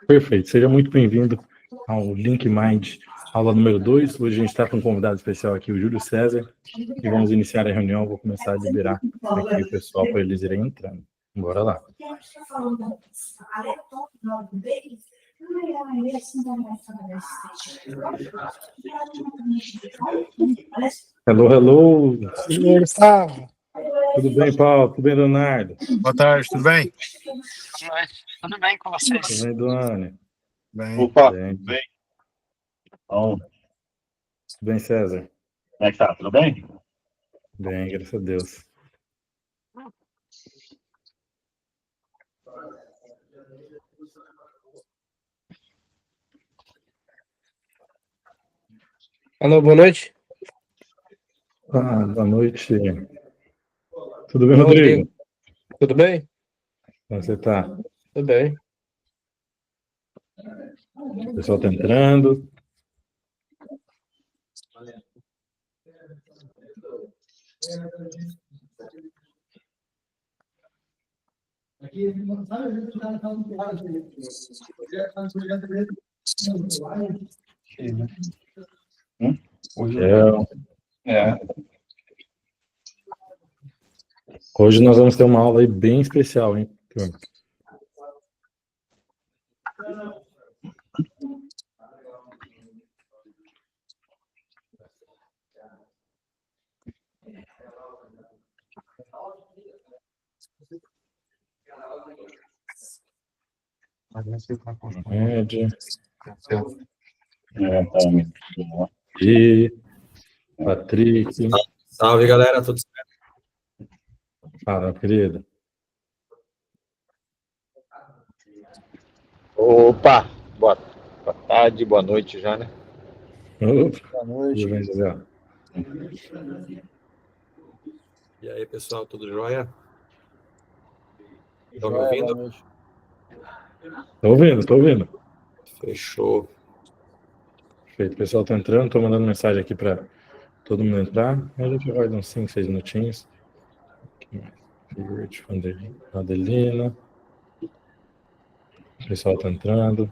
Perfeito. Seja muito bem-vindo ao Link Mind, aula número 2. Hoje a gente está com um convidado especial aqui, o Júlio César, e vamos iniciar a reunião. Vou começar a liberar aqui o pessoal para eles irem entrando. Bora lá. Hello, hello. Gustavo. Tudo bem, Paulo? Tudo bem, Leonardo? Boa tarde, tudo bem? Boa noite. Tudo bem com vocês? Tudo bem, Duane? Bem. Opa, Bem. tudo bem? Então, Tudo bem, César? como é que tá? Tudo bem? Bem, graças a Deus. Alô, boa noite. Boa noite. Tudo bem, Alô, Rodrigo? Tudo bem? Como você está? Tudo bem. O pessoal está entrando. Hoje nós vamos ter uma aula aí bem especial, hein, turma? Média. E Patrick. Salve, galera, tudo certo? Fala, querido. Opa, boa tarde, boa noite já, né? Opa, Boa noite. tudo bem, José? E aí, pessoal, tudo jóia? Estão me Boa ouvindo? noite. Tô ouvindo. Fechou. Perfeito. O pessoal tá entrando, tô mandando mensagem aqui para todo mundo entrar. A gente vai dar uns 5, 6 minutinhos. Adelina. O pessoal tá entrando.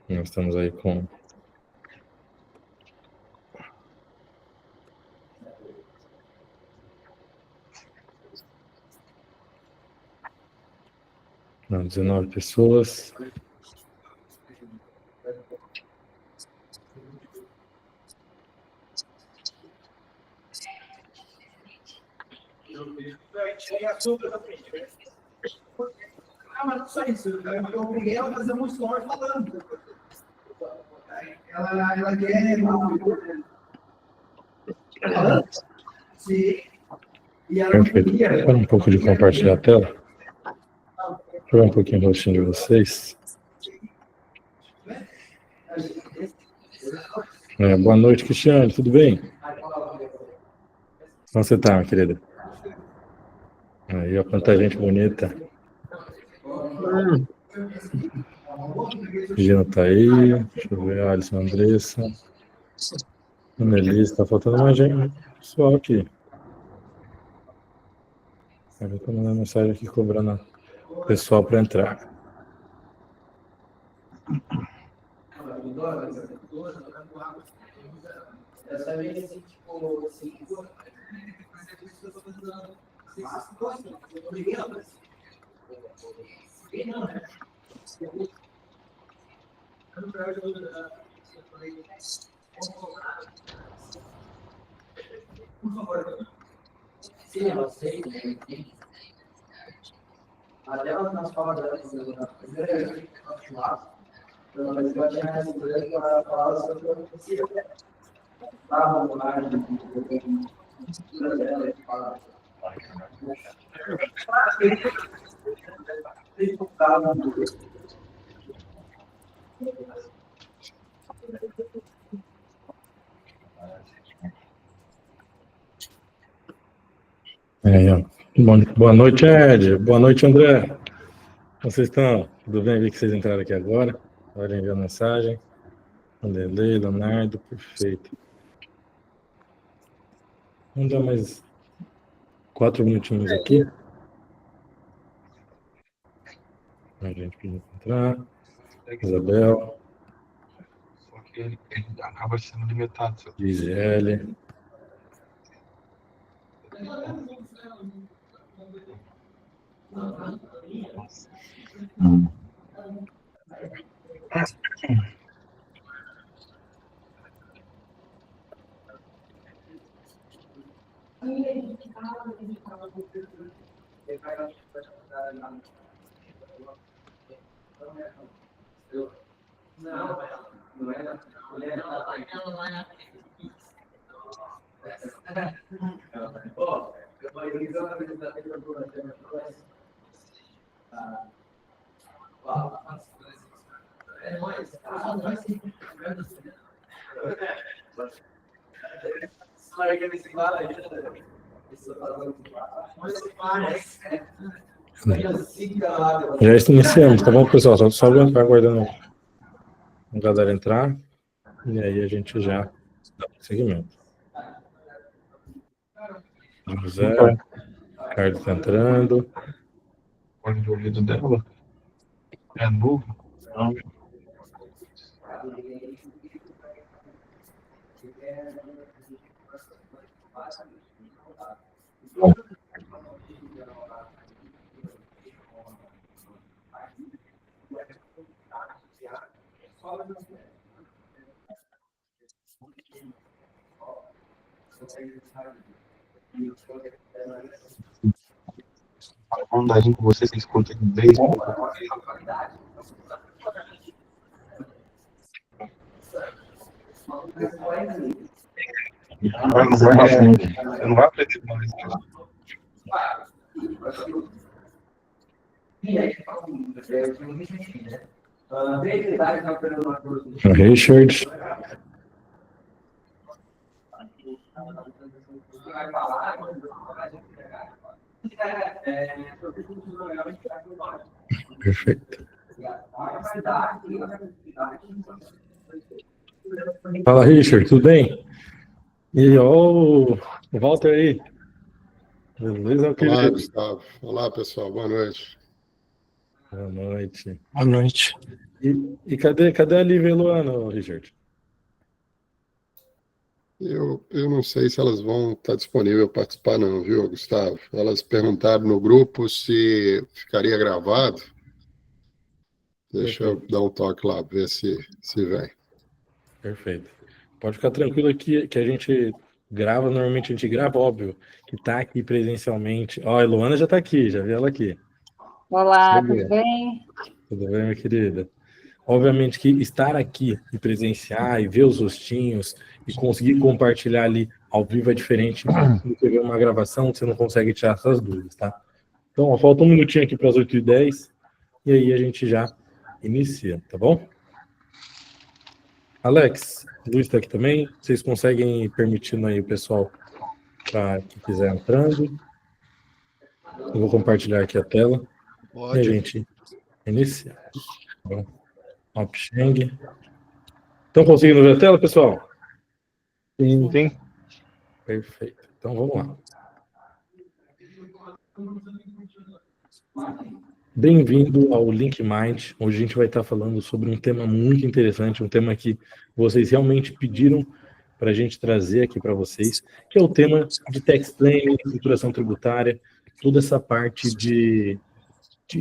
Nós estamos aí com... Não, 19 pessoas. Mas não só isso, eu obriguei ela a fazer um story falando. Ela quer. Sim. E ela Perfeito. Espera um pouco de compartilhar a tela. Deixa eu ver um pouquinho o rostinho de vocês. Boa noite, Cristiane, tudo bem? Como você tá, minha querida? Aí, ó, quanta gente bonita. Gina tá aí. Deixa eu ver, Alisson, Andressa. Annelise, tá faltando mais gente, pessoal aqui. Eu tô mandando mensagem aqui cobrando o pessoal para entrar. Por favor. Sim, eu sei. Até nas palavras da primeira vez que nós falamos, eu tinha recebido para falar sobre o que precisa. Vamos lá, Boa noite, Ed. Boa noite, André. Como vocês estão? Tudo bem? Vi que vocês entraram aqui agora. Olha, enviar mensagem. Vanderlei, Leonardo, perfeito. Vamos dar mais 4 minutinhos aqui. A gente pediu para entrar. Isabel. Só que ele acaba sendo limitado. Gisele. Já iniciamos, tá bom, pessoal? Só aguardando a galera entrar e aí a gente já dá seguimento. José, Carlos tá entrando. O fone de ouvido dela é novo. Não. Falando aí com vocês que escutam inglês. Você não vai aprender mais. Richard. Perfeito. Fala, Richard, tudo bem? E ó, o Walter aí. Beleza? Olá, Gustavo. Olá, pessoal. Boa noite. Boa noite. Boa noite. E cadê a Lívia e a Luana, Richard? Eu não sei se elas vão estar disponíveis para participar, não, viu, Gustavo? Elas perguntaram no grupo se ficaria gravado. Deixa eu dar um toque lá, ver se vem. Perfeito. Pode ficar tranquilo aqui que a gente grava, normalmente a gente grava, óbvio, que tá aqui presencialmente. Ó, a Luana já tá aqui, já vi ela aqui. Olá, tudo bem? Tudo bem, minha querida? Obviamente que estar aqui e presenciar e ver os rostinhos e conseguir compartilhar ali ao vivo é diferente do que ver uma gravação que você não consegue tirar essas dúvidas, tá? Então, ó, falta um minutinho aqui para as 8h10 e aí a gente já inicia, tá bom? Alex, Luiz está aqui também. Vocês conseguem ir permitindo aí o pessoal para quem quiser entrando? Eu vou compartilhar aqui a tela. Pode. E a gente inicia. Tá bom? Opsheng. Estão conseguindo ver a tela, pessoal? Sim. Perfeito. Então vamos lá. Bem-vindo ao Link Mind. Hoje a gente vai estar falando sobre um tema muito interessante, um tema que vocês realmente pediram para a gente trazer aqui para vocês, que é o tema de tax planning, estruturação tributária, toda essa parte de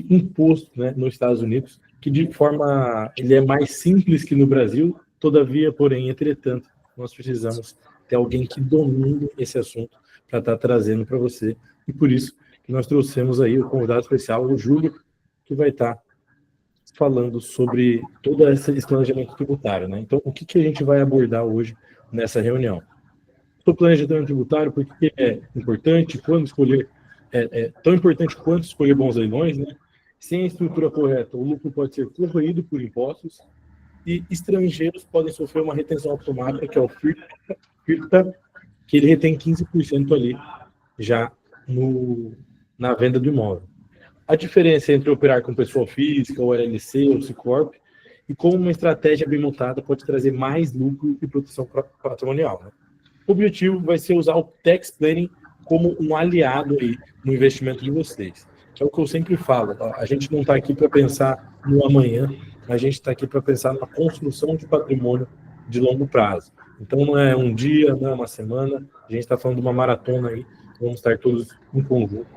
imposto, né, nos Estados Unidos, que de forma, ele é mais simples que no Brasil, todavia, porém, entretanto, nós precisamos ter alguém que domine esse assunto para estar trazendo para você, e por isso que nós trouxemos aí o convidado especial, o Júlio, que vai estar falando sobre todo esse planejamento tributário, né? Então, o que a gente vai abordar hoje nessa reunião? O planejamento tributário, por que é importante, quando escolher, tão importante quanto escolher bons leilões, né? Sem a estrutura correta, o lucro pode ser corroído por impostos e estrangeiros podem sofrer uma retenção automática, que é o FIRTA, que ele retém 15% ali já na venda do imóvel. A diferença entre operar com pessoa física, ou LLC, ou C-Corp, e como uma estratégia bem montada pode trazer mais lucro e proteção patrimonial, né? O objetivo vai ser usar o tax planning como um aliado aí no investimento de vocês. que é o que eu sempre falo, a gente não está aqui para pensar no amanhã, a gente está aqui para pensar na construção de patrimônio de longo prazo. Então não é um dia, não é uma semana, a gente está falando de uma maratona aí, vamos estar todos em conjunto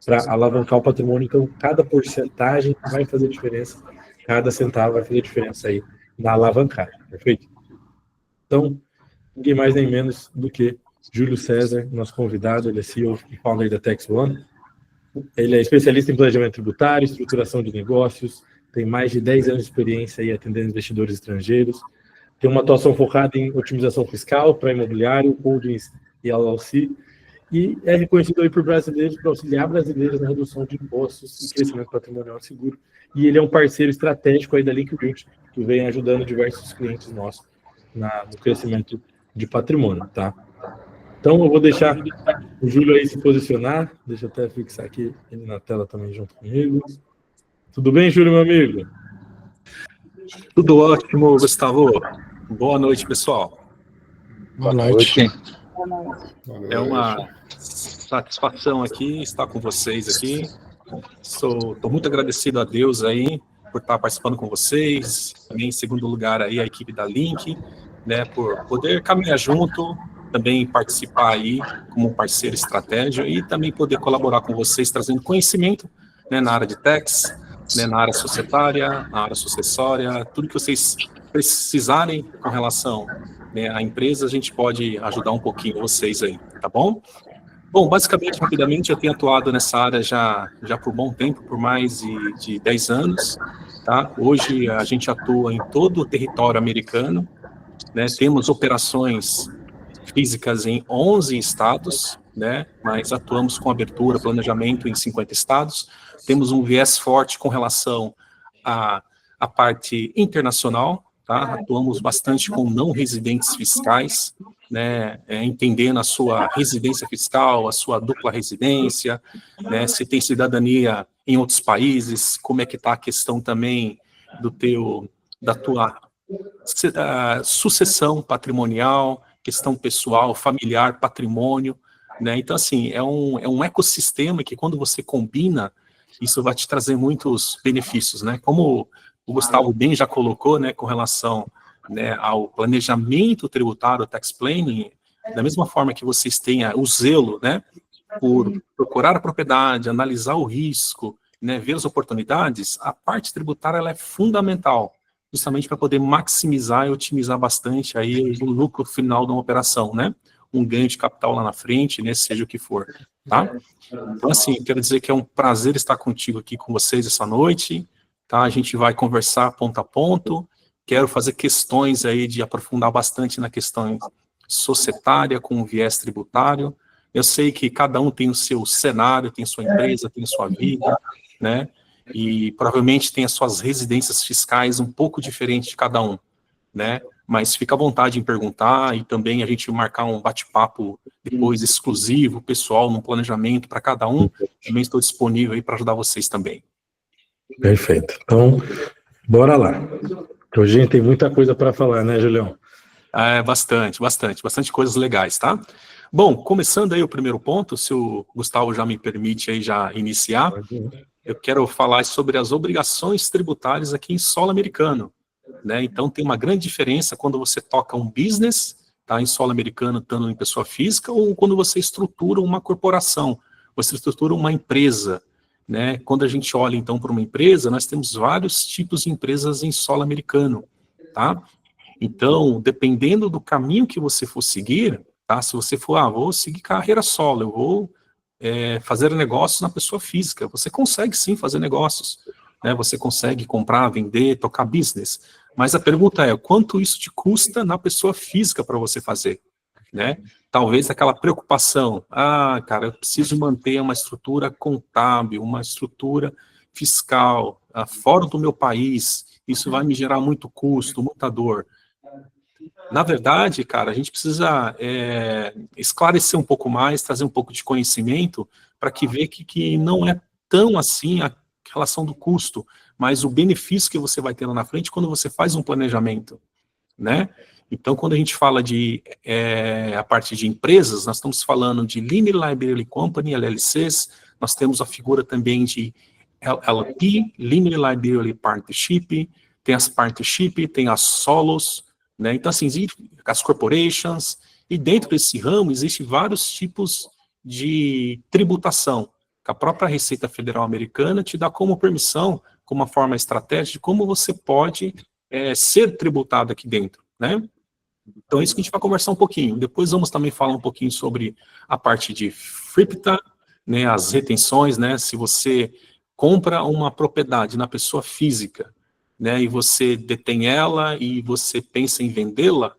para alavancar o patrimônio. Então cada porcentagem vai fazer diferença, cada centavo vai fazer diferença aí na alavancagem, perfeito? Então, ninguém mais nem menos do que Júlio César, nosso convidado, ele é CEO e founder da Tax One. Ele é especialista em planejamento tributário, estruturação de negócios, tem mais de 10 anos de experiência aí atendendo investidores estrangeiros, tem uma atuação focada em otimização fiscal para imobiliário, holdings e LLC, e é reconhecido aí por brasileiros para auxiliar brasileiros na redução de impostos e crescimento patrimonial seguro. E ele é um parceiro estratégico aí da Linkroot, que vem ajudando diversos clientes nossos no crescimento de patrimônio, tá? Então, eu vou deixar o Júlio aí se posicionar. Deixa eu até fixar aqui ele na tela também junto comigo. Tudo bem, Júlio, meu amigo? Tudo ótimo, Gustavo. Boa noite, pessoal. Boa noite. Boa noite. É uma satisfação aqui estar com vocês aqui. Estou muito agradecido a Deus aí por estar participando com vocês. Também, em segundo lugar, aí a equipe da Link, né, por poder caminhar junto, também participar aí como parceiro estratégico e também poder colaborar com vocês, trazendo conhecimento, né, na área de tax, né, na área societária, na área sucessória, tudo que vocês precisarem com relação, né, à empresa, a gente pode ajudar um pouquinho vocês aí, tá bom? Bom, basicamente, rapidamente, eu tenho atuado nessa área já por bom tempo, por mais de 10 anos, tá? Hoje a gente atua em todo o território americano, né? Temos operações físicas em 11 estados, né? Mas atuamos com abertura, planejamento em 50 estados. Temos um viés forte com relação à parte internacional, tá? Atuamos bastante com não residentes fiscais, né, entendendo a sua residência fiscal, a sua dupla residência, né, se tem cidadania em outros países, como é que está a questão também da tua sucessão patrimonial, questão pessoal, familiar, patrimônio, né? Então, assim, é um ecossistema que quando você combina, isso vai te trazer muitos benefícios, né? Como o Gustavo bem já colocou, né, com relação, né, ao planejamento tributário, tax planning, da mesma forma que vocês têm o zelo, né, por procurar a propriedade, analisar o risco, né, ver as oportunidades, a parte tributária ela é fundamental, justamente para poder maximizar e otimizar bastante aí o lucro final de uma operação, né, um ganho de capital lá na frente, né, seja o que for, tá? Então, assim, quero dizer que é um prazer estar contigo aqui com vocês essa noite, tá? A gente vai conversar ponto a ponto. Quero fazer questões aí de aprofundar bastante na questão societária com viés tributário. Eu sei que cada um tem o seu cenário, tem sua empresa, tem sua vida, né? E provavelmente tem as suas residências fiscais um pouco diferentes de cada um, né? Mas fica à vontade em perguntar e também a gente marcar um bate-papo depois exclusivo, pessoal, num planejamento para cada um. Também estou disponível aí para ajudar vocês também. Perfeito. Então, bora lá. Hoje a gente tem muita coisa para falar, né, Julião? Bastante coisas legais, tá? Bom, começando aí o primeiro ponto, se o Gustavo já me permite aí já iniciar, eu quero falar sobre as obrigações tributárias aqui em solo americano, né? Então tem uma grande diferença quando você toca um business, tá, em solo americano, estando em pessoa física, ou quando você estrutura uma corporação, você estrutura uma empresa, né? Quando a gente olha, então, para uma empresa, nós temos vários tipos de empresas em solo americano, tá? Então, dependendo do caminho que você for seguir, tá? Se você for, vou seguir carreira solo, eu vou fazer negócios na pessoa física, você consegue sim fazer negócios, né? Você consegue comprar, vender, tocar business, mas a pergunta é, quanto isso te custa na pessoa física para você fazer, né? Talvez aquela preocupação, cara, eu preciso manter uma estrutura contábil, uma estrutura fiscal, fora do meu país, isso vai me gerar muito custo, muita dor. Na verdade, cara, a gente precisa esclarecer um pouco mais, trazer um pouco de conhecimento, para que ver que não é tão assim a relação do custo, mas o benefício que você vai ter lá na frente quando você faz um planejamento, né? Então, quando a gente fala de a parte de empresas, nós estamos falando de Limited Liability Company, LLCs, nós temos a figura também de LLP, Limited Liability Partnership, tem as partnership, tem as solos, né? Então, assim, existem as corporations, e dentro desse ramo existem vários tipos de tributação, que a própria Receita Federal Americana te dá como permissão, como uma forma estratégica, de como você pode ser tributado aqui dentro, né? Então, é isso que a gente vai conversar um pouquinho. Depois vamos também falar um pouquinho sobre a parte de FRIPTA, né, as retenções, né, se você compra uma propriedade na pessoa física, né, e você detém ela e você pensa em vendê-la,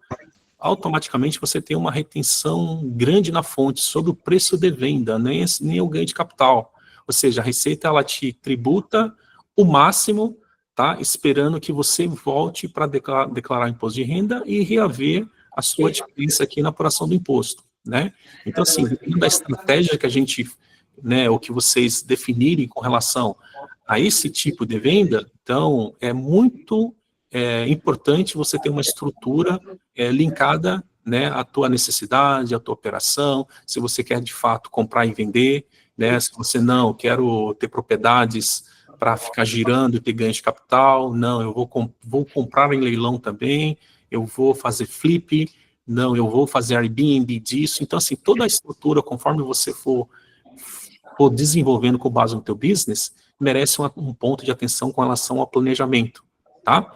automaticamente você tem uma retenção grande na fonte sobre o preço de venda, nem o ganho de capital. Ou seja, a Receita, ela te tributa o máximo, tá, esperando que você volte para declarar imposto de renda e reaver a sua diferença aqui na apuração do imposto, né? Então, assim, dependendo da estratégia que a gente, né, o que vocês definirem com relação a esse tipo de venda, então, é muito importante você ter uma estrutura linkada, né, à tua necessidade, à tua operação, se você quer, de fato, comprar e vender, né, se você não, quero ter propriedades para ficar girando e ter ganho de capital, não, eu vou comprar em leilão também, eu vou fazer flip, não, eu vou fazer Airbnb disso. Então, assim, toda a estrutura, conforme você for desenvolvendo com base no teu business, merece um ponto de atenção com relação ao planejamento, tá?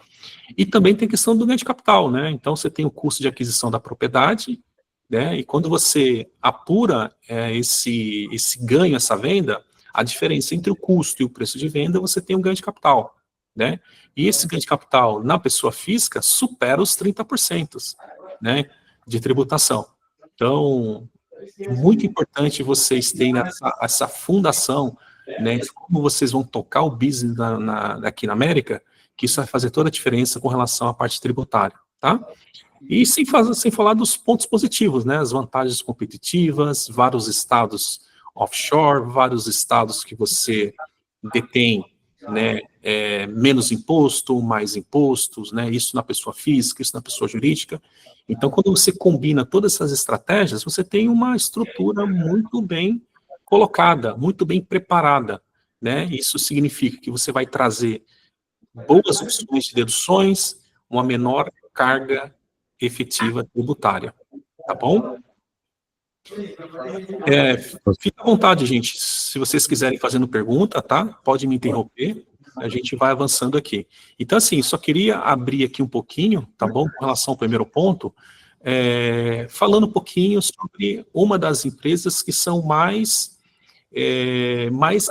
E também tem a questão do ganho de capital, né? Então, você tem o custo de aquisição da propriedade, né? E quando você apura esse ganho, essa venda, a diferença entre o custo e o preço de venda, você tem um ganho de capital, né? E esse ganho de capital na pessoa física supera os 30%, né, de tributação. Então, é muito importante vocês terem essa fundação, né, de como vocês vão tocar o business aqui na América, que isso vai fazer toda a diferença com relação à parte tributária, tá? E sem falar dos pontos positivos, né, as vantagens competitivas, vários estados offshore, vários estados que você detém, né, menos imposto, mais impostos, né, isso na pessoa física, isso na pessoa jurídica. Então, quando você combina todas essas estratégias, você tem uma estrutura muito bem colocada, muito bem preparada, né, isso significa que você vai trazer boas opções de deduções, uma menor carga efetiva tributária, tá bom? Fica à vontade, gente, se vocês quiserem fazendo pergunta, tá? Pode me interromper, a gente vai avançando aqui. Então, assim, só queria abrir aqui um pouquinho, tá bom? Com relação ao primeiro ponto, falando um pouquinho sobre uma das empresas que são mais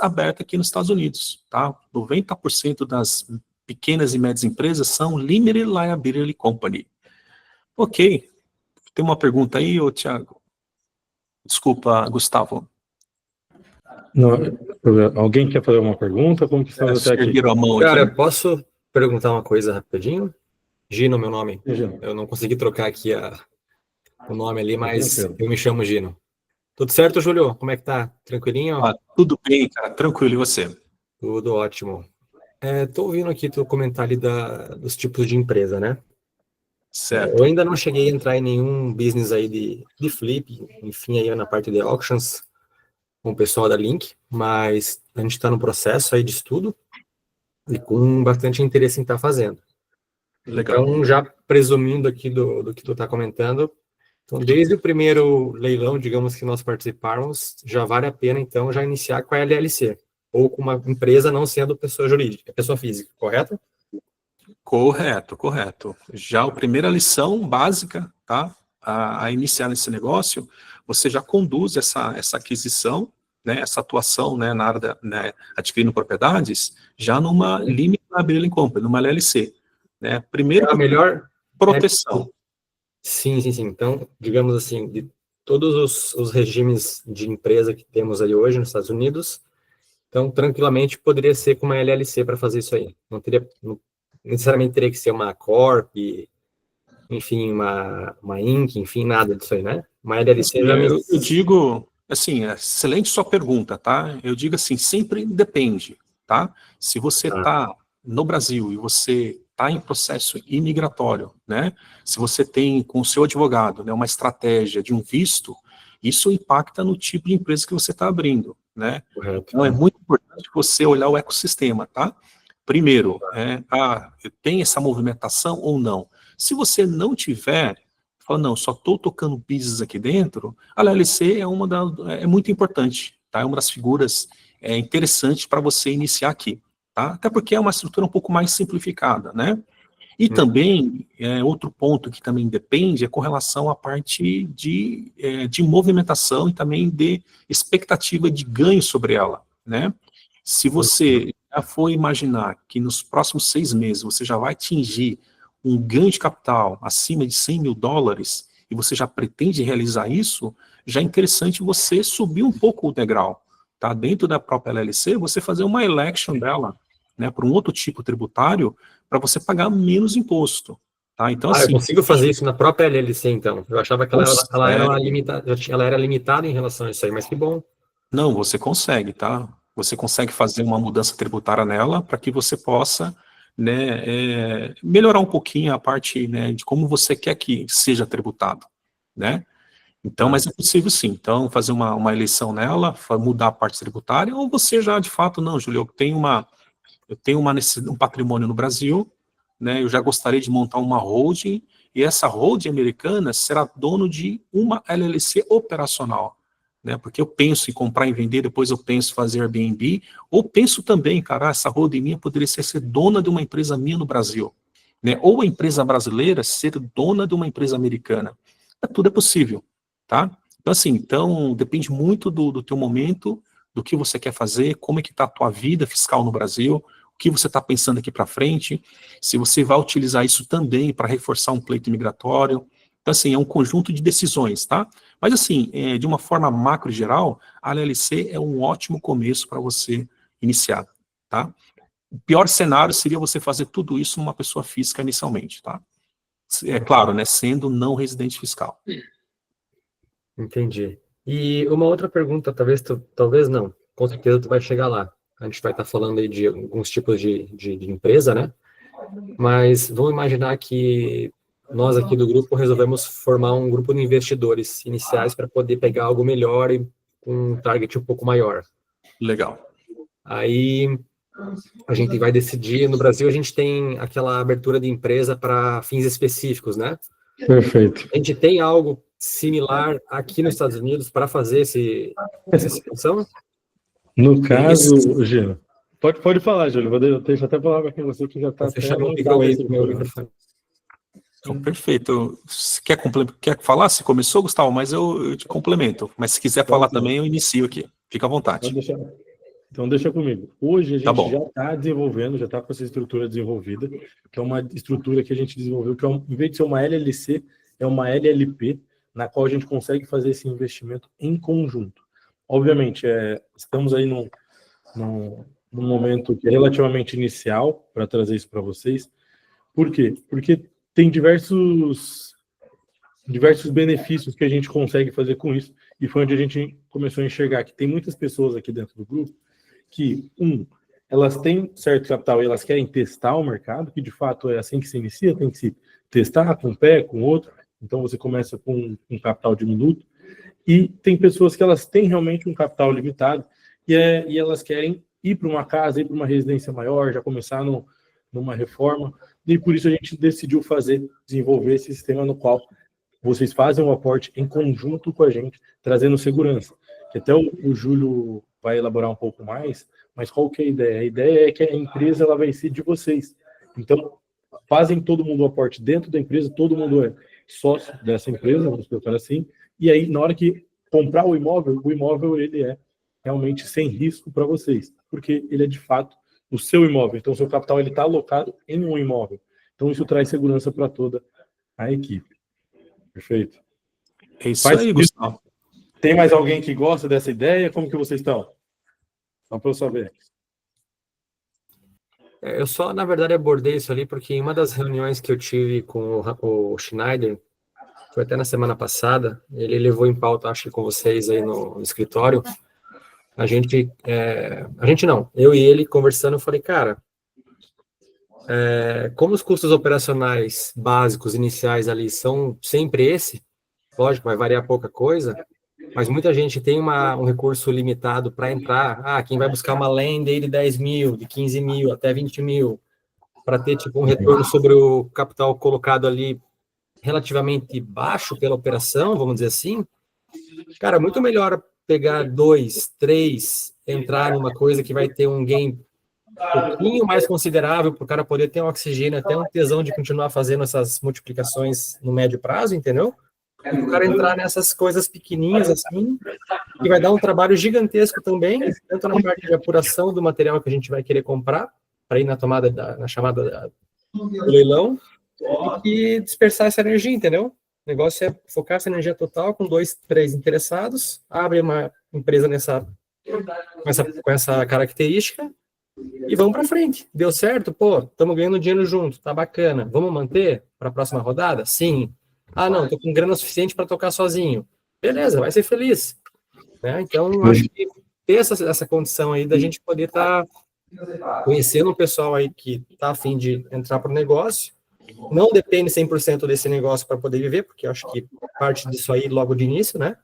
abertas aqui nos Estados Unidos, tá? 90% das pequenas e médias empresas são Limited Liability Company. Ok. Tem uma pergunta aí, ô Thiago? Desculpa, Gustavo. Não, alguém quer fazer uma pergunta? Como que estamos até aqui? A mão Cara, aqui. posso perguntar uma coisa rapidinho? Gino, meu nome. Gino. Eu não consegui trocar aqui o nome ali, mas Tranquilo. eu me chamo Gino. Tudo certo, Júlio? Como é que tá? Tranquilinho? Tudo bem, cara, tranquilo, e você? Tudo ótimo. Tô ouvindo aqui tu comentar ali dos tipos de empresa, né? Certo. Eu ainda não cheguei a entrar em nenhum business aí de flip, enfim, aí na parte de auctions, com o pessoal da Link, mas a gente está no processo aí de estudo e com bastante interesse em estar fazendo. Legal. Então, já presumindo aqui do que tu está comentando, então, desde o primeiro leilão, digamos, que nós participarmos, já vale a pena, então, já iniciar com a LLC, ou com uma empresa não sendo pessoa jurídica, pessoa física, correto? Correto. Já a primeira lição básica, tá? A iniciar nesse negócio, você já conduz essa aquisição, né, essa atuação, né, na área adquirindo propriedades, já numa Limited Liability Company, numa LLC, né? Primeiro, A melhor proteção. Sim. Então, digamos assim, de todos os regimes de empresa que temos aí hoje nos Estados Unidos, então, tranquilamente, poderia ser com uma LLC para fazer isso aí. Não necessariamente teria que ser uma Corp, enfim, uma Inc., enfim, nada disso aí, né? Uma LLC já me... Eu digo, assim, excelente sua pergunta, tá? Eu digo assim, sempre depende, tá? Se você está no Brasil e você está em processo imigratório, né? Se você tem com o seu advogado, né, uma estratégia de um visto, isso impacta no tipo de empresa que você está abrindo, né? Correto. Então, é muito importante você olhar o ecossistema, tá? Primeiro, tem essa movimentação ou não? Se você não tiver, fala, não, só estou tocando business aqui dentro, a LLC é muito importante, tá? É uma das figuras interessantes para você iniciar aqui, tá? Até porque é uma estrutura um pouco mais simplificada, né? E também, outro ponto que também depende é com relação à parte de movimentação e também de expectativa de ganho sobre ela, né? Se você já for imaginar que nos próximos 6 meses você já vai atingir um ganho de capital acima de $100 mil, e você já pretende realizar isso, já é interessante você subir um pouco o degrau, tá? Dentro da própria LLC, você fazer uma election dela, né, para um outro tipo tributário, para você pagar menos imposto, tá? Então, Eu assim... consigo fazer isso na própria LLC, então. Eu achava que ela era limitada em relação a isso aí, mas que bom. Não, você consegue, tá? Você consegue fazer uma mudança tributária nela para que você possa, né, melhorar um pouquinho a parte, né, de como você quer que seja tributado, né? Então, mas é possível sim. Então, fazer uma eleição nela, mudar a parte tributária, ou você já, de fato, não, Júlio, eu tenho um patrimônio no Brasil, né, eu já gostaria de montar uma holding, e essa holding americana será dono de uma LLC operacional, né, porque eu penso em comprar e vender, depois eu penso em fazer Airbnb, ou penso também, cara, essa holding minha poderia ser dona de uma empresa minha no Brasil, né, ou a empresa brasileira ser dona de uma empresa americana. Tudo é possível, tá? Então, assim, depende muito do teu momento, do que você quer fazer, como é que está a tua vida fiscal no Brasil, o que você está pensando aqui para frente, se você vai utilizar isso também para reforçar um pleito migratório. Então, assim, é um conjunto de decisões, tá? Mas, assim, de uma forma macro e geral, a LLC é um ótimo começo para você iniciar, tá? O pior cenário seria você fazer tudo isso numa pessoa física inicialmente, tá? É claro, né, sendo não residente fiscal. Entendi. E uma outra pergunta, talvez não, com certeza tu vai chegar lá. A gente vai estar falando aí de alguns tipos de empresa, né? Mas vamos imaginar que nós aqui do grupo resolvemos formar um grupo de investidores iniciais para poder pegar algo melhor e com um target um pouco maior. Legal. Aí a gente vai decidir, no Brasil a gente tem aquela abertura de empresa para fins específicos, né? Perfeito. A gente tem algo similar aqui nos Estados Unidos para fazer essa situação? No caso, Gino, pode falar, Júlio, deixa eu até falar com você que já está até Fechar meu avançado microfone. Então, perfeito. Você quer falar? Se começou, Gustavo, mas eu te complemento. Mas se quiser falar também, eu inicio aqui. Fica à vontade. Então deixa comigo. Hoje a Tá gente bom. já está desenvolvendo, já está com essa estrutura desenvolvida, que é uma estrutura que a gente desenvolveu, que em vez de ser uma LLC, é uma LLP, na qual a gente consegue fazer esse investimento em conjunto. Obviamente, estamos aí num momento que é relativamente inicial para trazer isso para vocês. Por quê? Porque tem diversos benefícios que a gente consegue fazer com isso, e foi onde a gente começou a enxergar que tem muitas pessoas aqui dentro do grupo que, elas têm certo capital e elas querem testar o mercado, que de fato é assim que se inicia, tem que se testar com um pé, com outro, então você começa com um capital diminuto, e tem pessoas que elas têm realmente um capital limitado, e elas querem ir para uma casa, ir para uma residência maior, já começar numa reforma, e por isso a gente decidiu desenvolver esse sistema no qual vocês fazem um aporte em conjunto com a gente, trazendo segurança. Que até o Júlio vai elaborar um pouco mais, mas qual que é a ideia? A ideia é que a empresa ela vai ser de vocês. Então, fazem todo mundo um aporte dentro da empresa, todo mundo é sócio dessa empresa, vamos colocar assim, e aí, na hora que comprar o imóvel ele é realmente sem risco para vocês, porque ele é de fato o seu imóvel. Então, o seu capital ele está alocado em um imóvel. Então, isso traz segurança para toda a equipe. Perfeito. É isso aí, Gustavo. Tem mais alguém que gosta dessa ideia? Como que vocês estão? Só para eu saber. Eu só, na verdade, abordei isso ali porque em uma das reuniões que eu tive com o Schneider, foi até na semana passada, ele levou em pauta, acho que com vocês aí no escritório, eu e ele conversando, eu falei, cara, como os custos operacionais básicos, iniciais ali, são sempre esse, lógico, vai variar pouca coisa, mas muita gente tem um recurso limitado para entrar. Quem vai buscar uma lenda aí de 10 mil, de 15 mil, até 20 mil, para ter tipo um retorno sobre o capital colocado ali relativamente baixo pela operação, vamos dizer assim, cara, muito melhor pegar 2, 3, entrar numa coisa que vai ter um gain um pouquinho mais considerável para o cara poder ter um oxigênio, até um tesão de continuar fazendo essas multiplicações no médio prazo, entendeu? E o cara entrar nessas coisas pequenininhas assim, que vai dar um trabalho gigantesco também, tanto na parte de apuração do material que a gente vai querer comprar, para ir na tomada, na chamada do leilão, e dispersar essa energia, entendeu? O negócio é focar essa energia total com 2, 3 interessados, abre uma empresa com essa característica e vamos para frente. Deu certo? Pô, estamos ganhando dinheiro junto, tá bacana. Vamos manter para a próxima rodada? Sim. Não, tô com grana suficiente para tocar sozinho. Beleza, vai ser feliz. Né? Então, acho que ter essa condição aí da gente poder estar conhecendo o pessoal aí que tá a fim de entrar para o negócio, não depende 100% desse negócio para poder viver, porque eu acho que parte disso aí logo de início, né?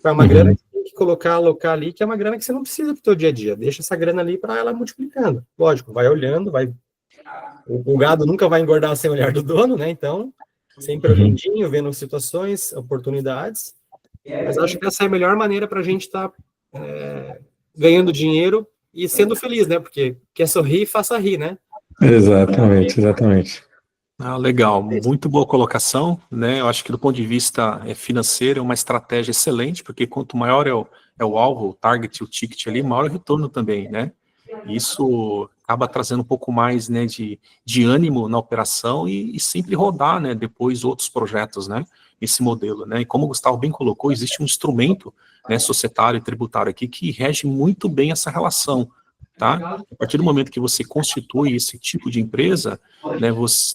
É uma grana que tem que alocar ali, que é uma grana que você não precisa para o teu dia a dia. Deixa essa grana ali para ela multiplicando. Lógico, vai olhando, o gado nunca vai engordar sem olhar do dono, né? Então, sempre olhando, vendo situações, oportunidades. Mas acho que essa é a melhor maneira para a gente estar ganhando dinheiro e sendo feliz, né? Porque quer sorrir, faça rir, né? Exatamente. Legal, muito boa colocação, né? Eu acho que do ponto de vista financeiro é uma estratégia excelente, porque quanto maior é o alvo, o target, o ticket ali, maior é o retorno também, né? Isso acaba trazendo um pouco mais, né, de ânimo na operação e sempre rodar, né, depois outros projetos, né, esse modelo, né? E como o Gustavo bem colocou, existe um instrumento, né, societário e tributário aqui que rege muito bem essa relação. Tá? A partir do momento que você constitui esse tipo de empresa, né, os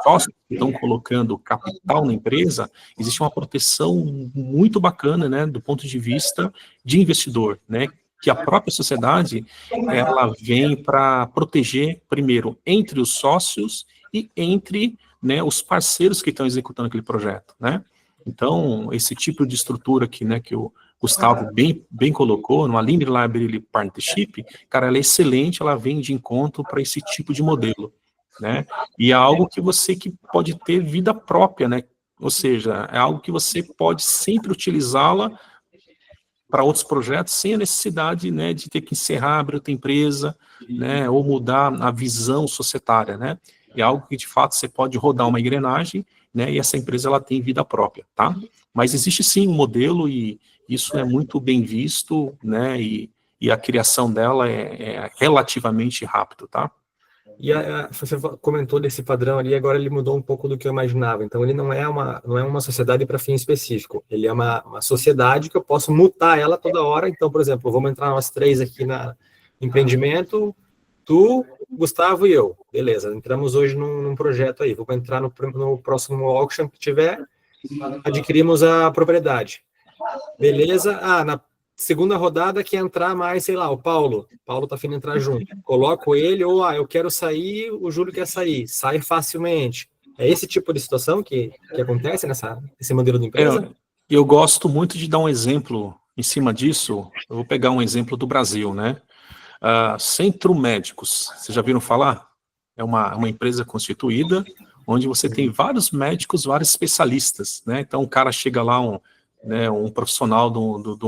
sócios que estão colocando capital na empresa, existe uma proteção muito bacana, né, do ponto de vista de investidor, né, que a própria sociedade, ela vem para proteger, primeiro, entre os sócios e entre, né, os parceiros que estão executando aquele projeto, né? Então, esse tipo de estrutura aqui, né, que o Gustavo bem colocou, numa Limited Liability Partnership, cara, ela é excelente, ela vem de encontro para esse tipo de modelo, né? E é algo que pode ter vida própria, né? Ou seja, é algo que você pode sempre utilizá-la para outros projetos sem a necessidade, né, de ter que encerrar, abrir outra empresa, né, ou mudar a visão societária, né? É algo que, de fato, você pode rodar uma engrenagem, né, e essa empresa ela tem vida própria, tá? Mas existe sim um modelo e isso é muito bem visto, né, e a criação dela é relativamente rápido, tá? E você comentou desse padrão ali, agora ele mudou um pouco do que eu imaginava. Então, ele não é uma sociedade para fim específico. Ele é uma sociedade que eu posso mutar ela toda hora. Então, por exemplo, vamos entrar nós 3 aqui na empreendimento, tu, Gustavo e eu. Beleza, entramos hoje num projeto aí. Vou entrar no próximo auction que tiver, adquirimos a propriedade. Beleza, na segunda rodada quer entrar mais, sei lá, o Paulo tá afim de entrar junto, coloco ele, ou eu quero sair, o Júlio quer sair, sai facilmente. É esse tipo de situação que acontece nesse modelo de empresa? Eu gosto muito de dar um exemplo em cima disso. Eu vou pegar um exemplo do Brasil, né? Centro Médicos, vocês já viram falar? É uma empresa constituída, onde você tem vários médicos, vários especialistas, né? Então o cara chega lá, um profissional de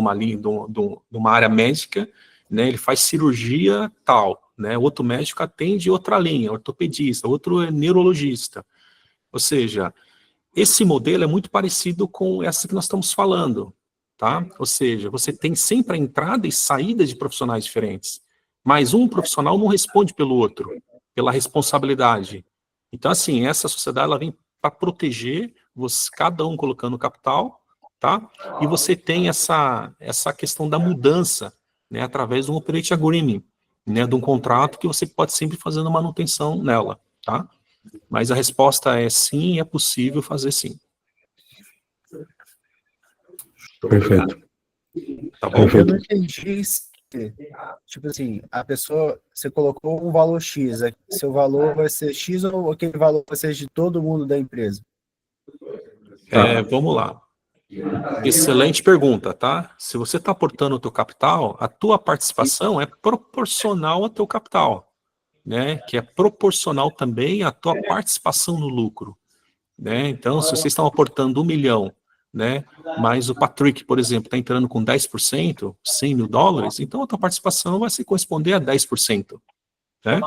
uma área médica, né, ele faz cirurgia tal, né, outro médico atende outra linha, ortopedista, outro é neurologista. Ou seja, esse modelo é muito parecido com essa que nós estamos falando, tá? Ou seja, você tem sempre a entrada e saída de profissionais diferentes, mas um profissional não responde pelo outro, pela responsabilidade. Então, assim, essa sociedade ela vem para proteger cada um colocando capital, tá? E você tem essa questão da mudança, né, através de um Operating Agreement, né, de um contrato que você pode sempre fazer uma manutenção nela, tá? Mas a resposta é sim, é possível fazer sim. Perfeito. Tá bom? Eu não entendi tipo assim, a pessoa, você colocou um valor X, seu valor vai ser X ou aquele valor vai ser de todo mundo da empresa? Vamos lá. Excelente pergunta, tá? Se você está aportando o teu capital, a tua participação é proporcional ao teu capital, né? Que é proporcional também à tua participação no lucro, né? Então, se vocês estão aportando 1 milhão, né? Mas o Patrick, por exemplo, está entrando com 10%, 100 mil dólares, então a tua participação vai se corresponder a 10%. Né?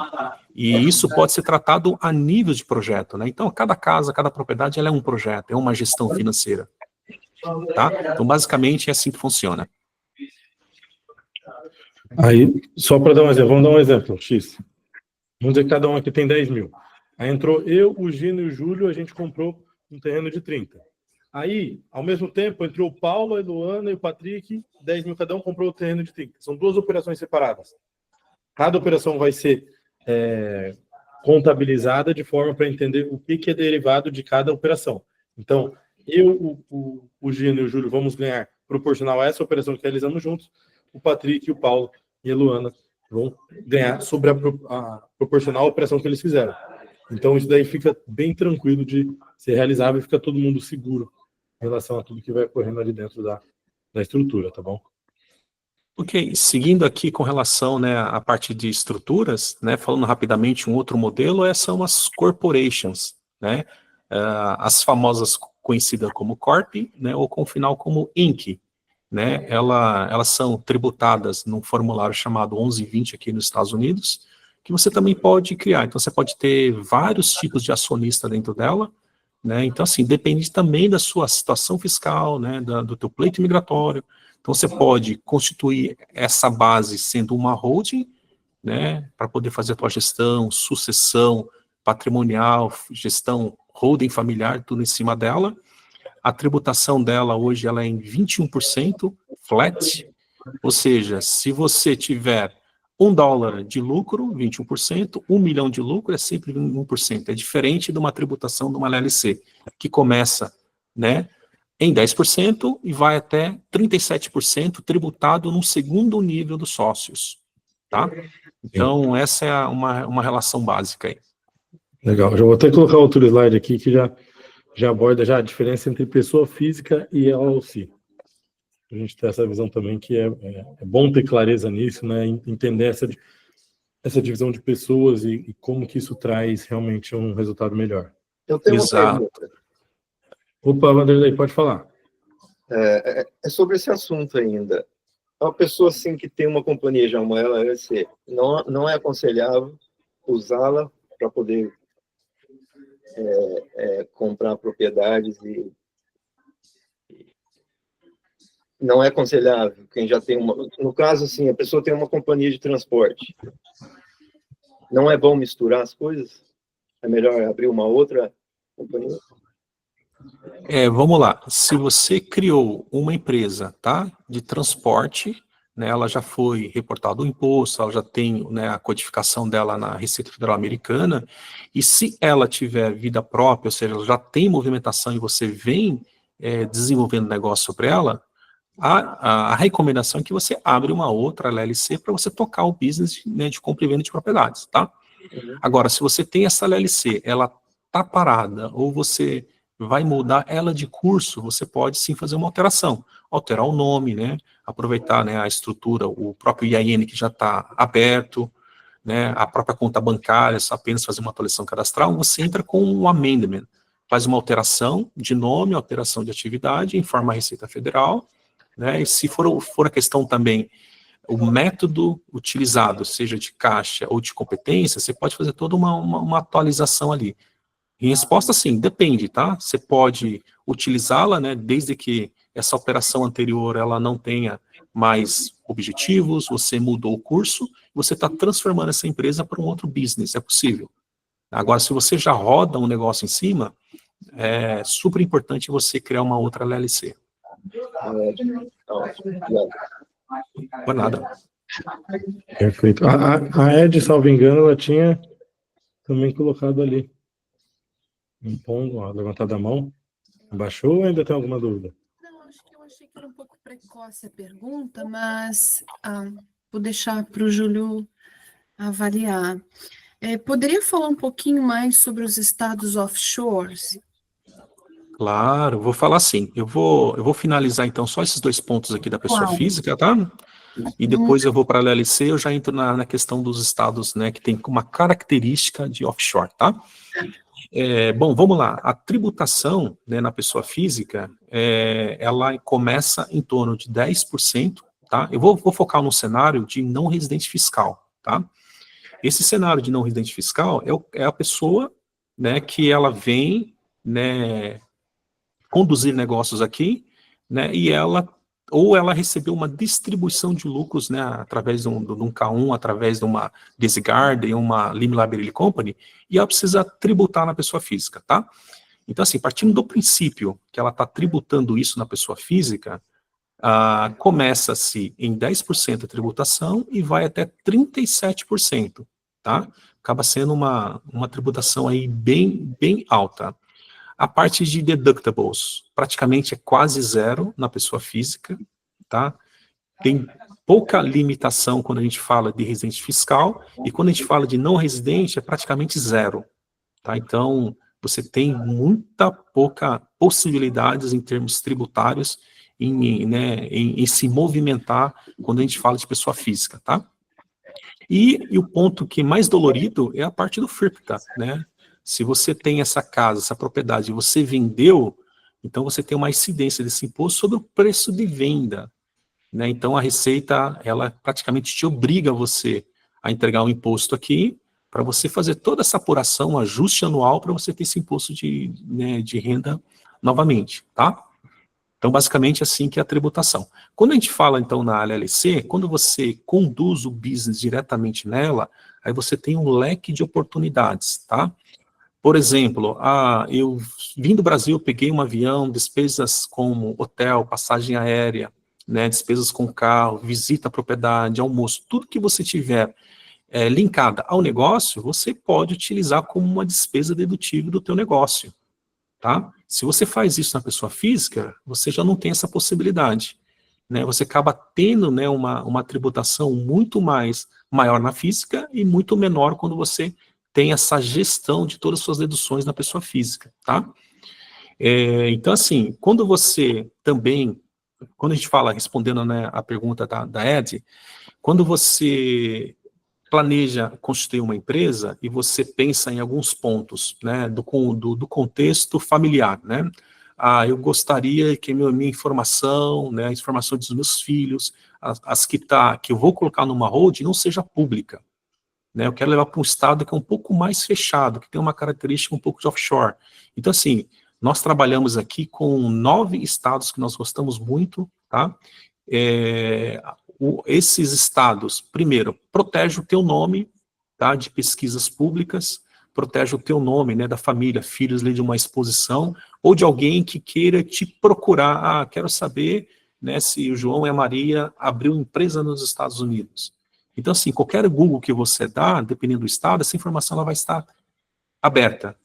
E isso pode ser tratado a nível de projeto, né? Então, cada casa, cada propriedade, ela é um projeto, é uma gestão financeira, tá? Então, basicamente, é assim que funciona. Aí, só para dar um exemplo, vamos dar um exemplo, X. Vamos dizer que cada um aqui tem 10 mil. Aí entrou eu, o Gino e o Júlio, a gente comprou um terreno de 30. Aí, ao mesmo tempo, entrou o Paulo, a Luana e o Patrick, 10 mil cada um, comprou o terreno de 30. São duas operações separadas. Cada operação vai ser contabilizada de forma para entender o que é derivado de cada operação. Então, eu, o Gino e o Júlio vamos ganhar proporcional a essa operação que realizamos juntos, o Patrick, o Paulo e a Luana vão ganhar sobre a proporcional operação que eles fizeram. Então, isso daí fica bem tranquilo de ser realizável e fica todo mundo seguro em relação a tudo que vai ocorrendo ali dentro da estrutura, tá bom? Ok, seguindo aqui com relação, né, à parte de estruturas, né, falando rapidamente um outro modelo, são as corporations, né, as famosas conhecidas como Corp, né, ou com o final como Inc., né, elas são tributadas num formulário chamado 1120 aqui nos Estados Unidos, que você também pode criar. Então, você pode ter vários tipos de acionista dentro dela, né, então, assim, depende também da sua situação fiscal, né, do teu pleito migratório. Então, você pode constituir essa base sendo uma holding, né, para poder fazer a tua gestão, sucessão patrimonial, gestão holding familiar, tudo em cima dela. A tributação dela hoje ela é em 21% flat, ou seja, se você tiver $1 de lucro, 21%, 1 milhão de lucro é sempre 1%. É diferente de uma tributação de uma LLC, que começa, né, em 10% e vai até 37% tributado no segundo nível dos sócios, tá? Então, essa é uma relação básica aí. Legal, já vou até colocar outro slide aqui que já aborda já a diferença entre pessoa física e LLC. A gente tem essa visão também que é bom ter clareza nisso, né? Entender essa divisão de pessoas e como que isso traz realmente um resultado melhor. Eu tenho uma pergunta. Opa, Vanderlei, pode falar. É sobre esse assunto ainda. Uma pessoa assim que tem uma companhia já, uma LLC, não é aconselhável usá-la para poder comprar propriedades e não é aconselhável quem já tem uma... No caso, assim, a pessoa tem uma companhia de transporte. Não é bom misturar as coisas? É melhor abrir uma outra companhia? Vamos lá. Se você criou uma empresa, tá, de transporte, né, ela já foi reportada o imposto, ela já tem, né, a codificação dela na Receita Federal Americana, e se ela tiver vida própria, ou seja, ela já tem movimentação e você vem desenvolvendo negócio sobre ela, a recomendação é que você abre uma outra LLC para você tocar o business, né, de compra e venda de propriedades, tá? Agora, se você tem essa LLC, ela tá parada, ou você vai mudar ela de curso, você pode sim fazer uma alteração, alterar o nome, né, aproveitar, né, a estrutura, o próprio IAN que já está aberto, né, a própria conta bancária, só apenas fazer uma atualização cadastral, você entra com um amendment, faz uma alteração de nome, alteração de atividade, informa a Receita Federal, né, e se for a questão também, o método utilizado, seja de caixa ou de competência, você pode fazer toda uma atualização ali. Em resposta, sim, depende, tá? Você pode utilizá-la, né, desde que essa operação anterior ela não tenha mais objetivos, você mudou o curso, você está transformando essa empresa para um outro business, é possível. Agora, se você já roda um negócio em cima, é super importante você criar uma outra LLC. Por nada. Perfeito. A Ed, salvo engano, ela tinha também colocado ali. Levantada a mão. Abaixou ou ainda tem alguma dúvida? Não, eu achei que era um pouco precoce a pergunta, mas vou deixar para o Júlio avaliar. Poderia falar um pouquinho mais sobre os estados offshores? Claro, vou falar assim. Eu vou finalizar então só esses 2 pontos aqui da pessoa Claro. física, tá? E depois eu vou para a LLC, eu já entro na questão dos estados, né, que tem uma característica de offshore, tá? Bom, vamos lá. A tributação, né, na pessoa física, ela começa em torno de 10%, tá? Eu vou focar no cenário de não residente fiscal, tá? Esse cenário de não residente fiscal é a pessoa, né, que ela vem, né, conduzir negócios aqui, né, e ela recebeu uma distribuição de lucros, né, através de um K1, através de uma Desgarden, uma Limited Liability Company, e ela precisa tributar na pessoa física, tá? Então, assim, partindo do princípio que ela está tributando isso na pessoa física, começa-se em 10% a tributação e vai até 37%, tá? Acaba sendo uma tributação aí bem alta. A parte de deductibles, praticamente é quase zero na pessoa física, tá? Tem pouca limitação quando a gente fala de residente fiscal, e quando a gente fala de não residente, é praticamente zero, tá? Então, você tem muita pouca possibilidades em termos tributários em se movimentar quando a gente fala de pessoa física, tá? E o ponto que é mais dolorido é a parte do FIRPTA, né? Se você tem essa casa, essa propriedade, e você vendeu, então você tem uma incidência desse imposto sobre o preço de venda, né? Então a Receita, ela praticamente te obriga você a entregar um imposto aqui, para você fazer toda essa apuração, um ajuste anual, para você ter esse imposto de renda novamente, tá? Então, basicamente, assim que é a tributação. Quando a gente fala, então, na LLC, quando você conduz o business diretamente nela, aí você tem um leque de oportunidades, tá? Por exemplo, eu vim do Brasil, peguei um avião, despesas como hotel, passagem aérea, né, despesas com carro, visita à propriedade, almoço, tudo que você tiver linkada ao negócio, você pode utilizar como uma despesa dedutível do teu negócio, tá? Se você faz isso na pessoa física, você já não tem essa possibilidade, né? Você acaba tendo, né, uma tributação muito maior na física e muito menor quando você tem essa gestão de todas as suas deduções na pessoa física, tá? Então, assim, quando a gente fala, respondendo, né, a pergunta da Ed, quando você planeja constituir uma empresa e você pensa em alguns pontos, né, do contexto familiar, né? Eu gostaria que minha informação, né, a informação dos meus filhos, que eu vou colocar numa holding não seja pública, né? Eu quero levar para um estado que é um pouco mais fechado, que tem uma característica um pouco de offshore. Então, assim, nós trabalhamos aqui com 9 estados que nós gostamos muito, tá? Esses estados, primeiro, protege o teu nome, tá, de pesquisas públicas, protege o teu nome, né, da família, filhos de uma exposição, ou de alguém que queira te procurar, quero saber, né, se o João e a Maria abriu empresa nos Estados Unidos. Então, assim, qualquer Google que você dá, dependendo do estado, essa informação ela vai estar aberta,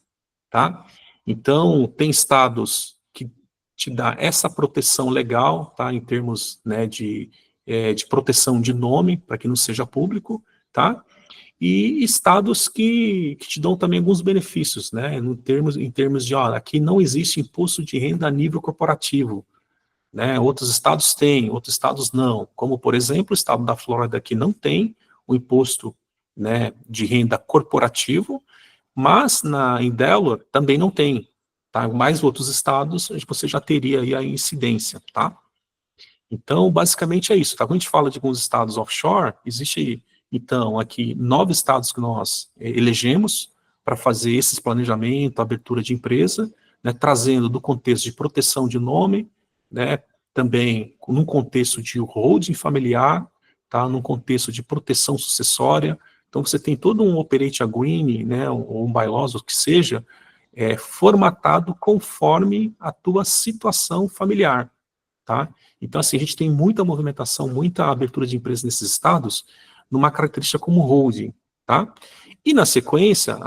tá? Então, tem estados que te dá essa proteção legal, tá, em termos, né, de proteção de nome, para que não seja público, tá? E estados que te dão também alguns benefícios, né? Em termos de, aqui não existe imposto de renda a nível corporativo, né? Outros estados têm, outros estados não. Como, por exemplo, o estado da Flórida, que não tem o imposto, né, de renda corporativo, mas em Delaware também não tem, tá? Mais outros estados, você já teria aí a incidência, tá? Então, basicamente é isso, tá? Quando a gente fala de alguns estados offshore, existe, então, aqui 9 estados que nós elegemos para fazer esses planejamentos, abertura de empresa, né, trazendo do contexto de proteção de nome, né, também num contexto de holding familiar, tá, num contexto de proteção sucessória. Então, você tem todo um operate agreement, né, ou um bylaws, o que seja, formatado conforme a tua situação familiar, tá? Então, assim, a gente tem muita movimentação, muita abertura de empresas nesses estados, numa característica como holding, tá? E, na sequência,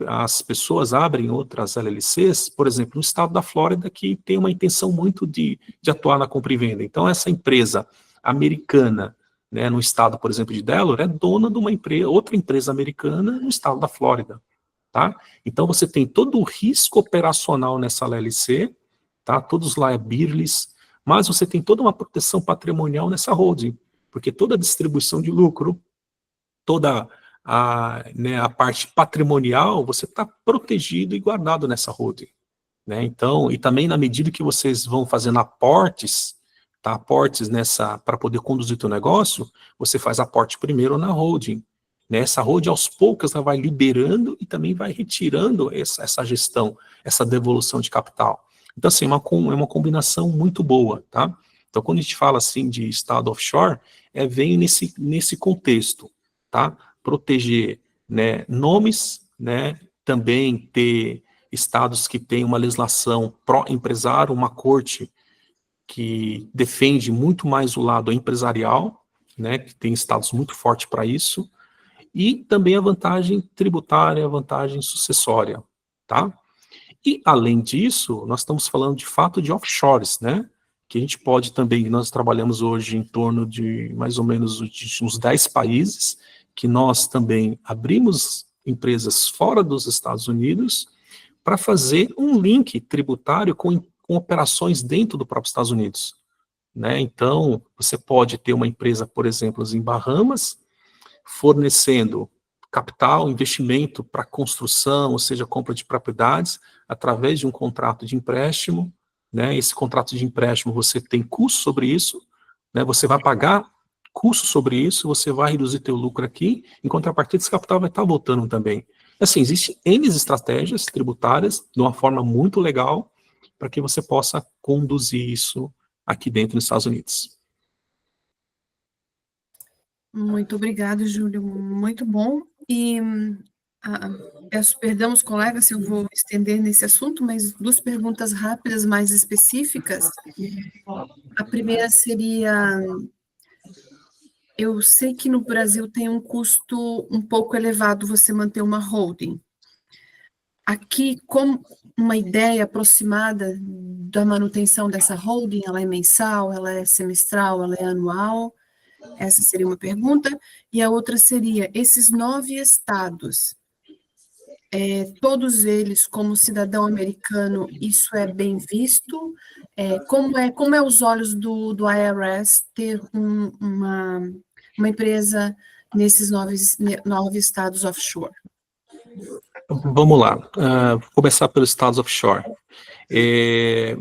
as pessoas abrem outras LLCs, por exemplo, no estado da Flórida, que tem uma intenção muito de atuar na compra e venda. Então, essa empresa americana, né, no estado, por exemplo, de Delaware, é dona de outra empresa americana no estado da Flórida, tá? Então, você tem todo o risco operacional nessa LLC, tá? Todos os liabilities, mas você tem toda uma proteção patrimonial nessa holding, porque toda a distribuição de lucro, toda a parte patrimonial, você está protegido e guardado nessa holding, né? Então, e também na medida que vocês vão fazendo aportes, tá? Aportes para poder conduzir o teu negócio, você faz aporte primeiro na holding, né? Essa holding aos poucos ela vai liberando e também vai retirando essa gestão, essa devolução de capital. Então, assim, é uma combinação muito boa, tá? Então, quando a gente fala, assim, de estado offshore, vem nesse contexto, tá? Proteger, né, nomes, né? Também ter estados que têm uma legislação pró-empresário, uma corte que defende muito mais o lado empresarial, né? Que tem estados muito fortes para isso, e também a vantagem tributária, a vantagem sucessória, tá? E, além disso, nós estamos falando de fato de offshores, né? Que a gente pode também, nós trabalhamos hoje em torno de mais ou menos uns 10 países, que nós também abrimos empresas fora dos Estados Unidos para fazer um link tributário com operações dentro do próprio Estados Unidos, né? Então, você pode ter uma empresa, por exemplo, em Bahamas, fornecendo capital, investimento para construção, ou seja, compra de propriedades, através de um contrato de empréstimo, né? Esse contrato de empréstimo, você tem custo sobre isso, né? Você vai pagar custo sobre isso, você vai reduzir teu lucro aqui, em contrapartida, esse capital vai estar voltando também. Assim, existem N estratégias tributárias, de uma forma muito legal, para que você possa conduzir isso aqui dentro dos Estados Unidos. Muito obrigado, Júlio, muito bom. E peço perdão aos colegas se eu vou estender nesse assunto, mas 2 perguntas rápidas, mais específicas. A primeira seria, eu sei que no Brasil tem um custo um pouco elevado você manter uma holding. Aqui, como uma ideia aproximada da manutenção dessa holding, ela é mensal, ela é semestral, ela é anual? Essa seria uma pergunta. E a outra seria, esses 9 estados, todos eles, como cidadão americano, isso é bem visto? Como é os olhos do IRS ter uma empresa nesses 9 estados offshore? Vamos lá, vou começar pelos estados offshore.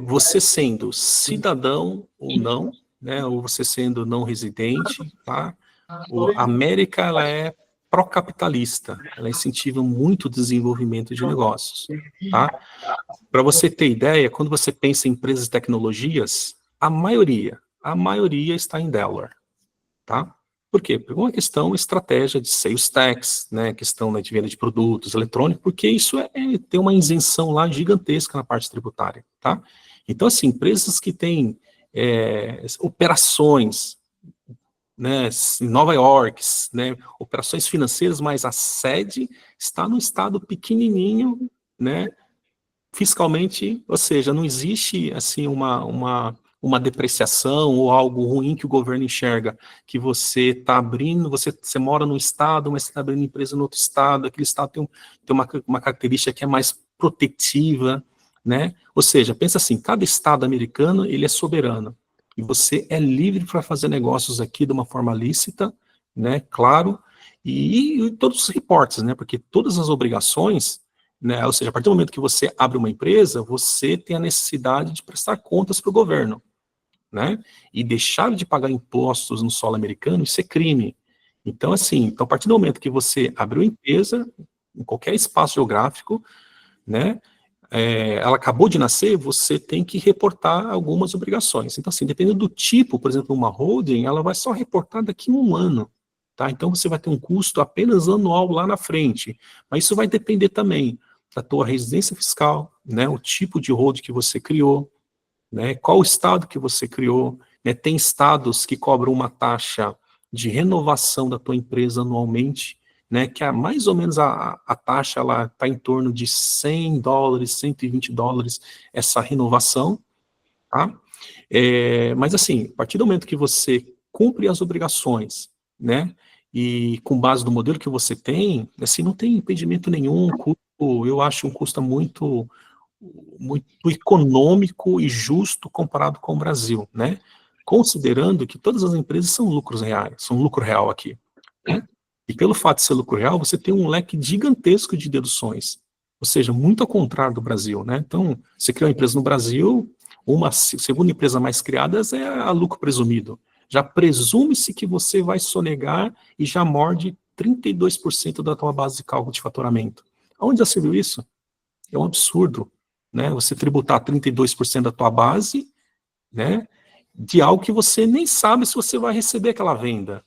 Você sendo cidadão ou não, né, ou você sendo não residente, tá? A América, ela é pró-capitalista, ela incentiva muito o desenvolvimento de negócios, tá? Para você ter ideia, quando você pensa em empresas de tecnologias, a maioria está em Delaware, tá? Por quê? Por uma questão, estratégia de sales tax, né, questão, né, de venda de produtos eletrônicos, porque isso tem uma isenção lá gigantesca na parte tributária, tá? Então, assim, empresas que têm operações, né, em Nova York, né, operações financeiras, mas a sede está num estado pequenininho, né, fiscalmente, ou seja, não existe, assim, uma depreciação ou algo ruim que o governo enxerga, que você está abrindo, você mora num estado, mas você está abrindo empresa no outro estado, aquele estado tem uma característica que é mais protetiva, né? Ou seja, pensa assim, cada estado americano, ele é soberano, e você é livre para fazer negócios aqui de uma forma lícita, né, claro, e todos os reportes, né, porque todas as obrigações, né, ou seja, a partir do momento que você abre uma empresa, você tem a necessidade de prestar contas para o governo, né, e deixar de pagar impostos no solo americano, isso é crime. Então, assim, a partir do momento que você abriu empresa, em qualquer espaço geográfico, né, ela acabou de nascer, você tem que reportar algumas obrigações. Então, assim, dependendo do tipo, por exemplo, uma holding, ela vai só reportar daqui a 1 ano, tá? Então, você vai ter um custo apenas anual lá na frente, mas isso vai depender também da tua residência fiscal, né, o tipo de holding que você criou, né, qual o estado que você criou, né, tem estados que cobram uma taxa de renovação da tua empresa anualmente, né, que é mais ou menos a taxa, ela está em torno de $100, $120, essa renovação, tá? Mas assim, a partir do momento que você cumpre as obrigações, né, e com base no modelo que você tem, assim, não tem impedimento nenhum, eu acho um custo muito muito econômico e justo comparado com o Brasil, né? Considerando que todas as empresas são lucros reais, são lucro real aqui, né? E pelo fato de ser lucro real, você tem um leque gigantesco de deduções, ou seja, muito ao contrário do Brasil, né? Então, você cria uma empresa no Brasil, uma segunda empresa mais criada é a lucro presumido. Já presume-se que você vai sonegar e já morde 32% da tua base de cálculo de faturamento. Onde já se viu isso? É um absurdo, né? Você tributar 32% da tua base, né? De algo que você nem sabe se você vai receber aquela venda,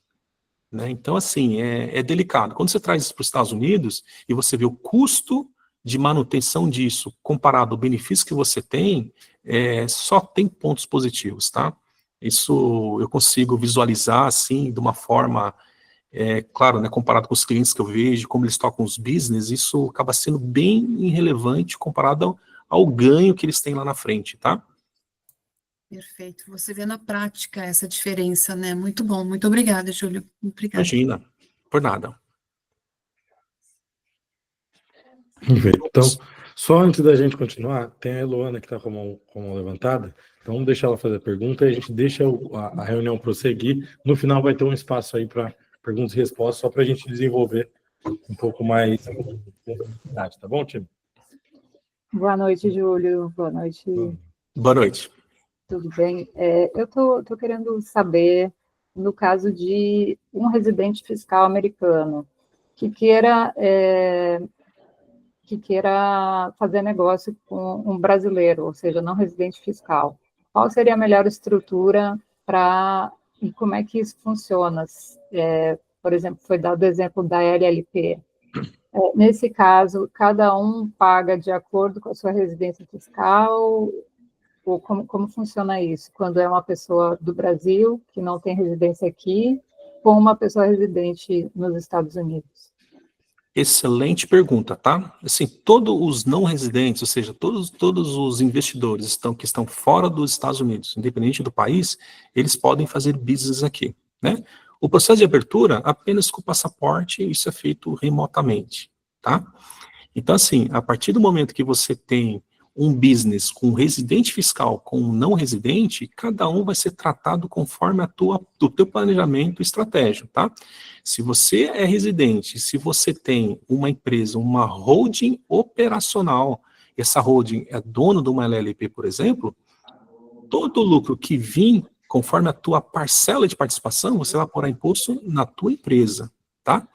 né? Então, assim, é delicado. Quando você traz isso para os Estados Unidos e você vê o custo de manutenção disso comparado ao benefício que você tem, só tem pontos positivos, tá? Isso eu consigo visualizar, assim, de uma forma, claro, né, comparado com os clientes que eu vejo, como eles tocam os business, isso acaba sendo bem irrelevante comparado ao ganho que eles têm lá na frente, tá? Perfeito. Você vê na prática essa diferença, né? Muito bom. Muito obrigada, Júlio. Obrigada. Imagina, por nada. Perfeito. Então, só antes da gente continuar, tem a Eloana que está com a mão levantada, então vamos deixar ela fazer a pergunta e a gente deixa a reunião prosseguir. No final vai ter um espaço aí para perguntas e respostas, só para a gente desenvolver um pouco mais, tá bom, time? Boa noite, Júlio. Boa noite. Boa noite. Tudo bem? Eu tô querendo saber, no caso de um residente fiscal americano que queira fazer negócio com um brasileiro, ou seja, não residente fiscal. Qual seria a melhor estrutura e como é que isso funciona? Por exemplo, foi dado o exemplo da LLP. Nesse caso, cada um paga de acordo com a sua residência fiscal, ou como funciona isso? Quando é uma pessoa do Brasil, que não tem residência aqui, com uma pessoa residente nos Estados Unidos? Excelente pergunta, tá? Assim, todos os não residentes, ou seja, todos os investidores que estão fora dos Estados Unidos, independente do país, eles podem fazer business aqui, né? O processo de abertura, apenas com o passaporte, isso é feito remotamente, tá? Então, assim, a partir do momento que você tem um business com residente fiscal, com um não residente, cada um vai ser tratado conforme o teu planejamento estratégico, tá? Se você é residente, se você tem uma empresa, uma holding operacional, essa holding é dono de uma LLP, por exemplo, todo o lucro que vir, conforme a tua parcela de participação, você vai apurar imposto na tua empresa, tá?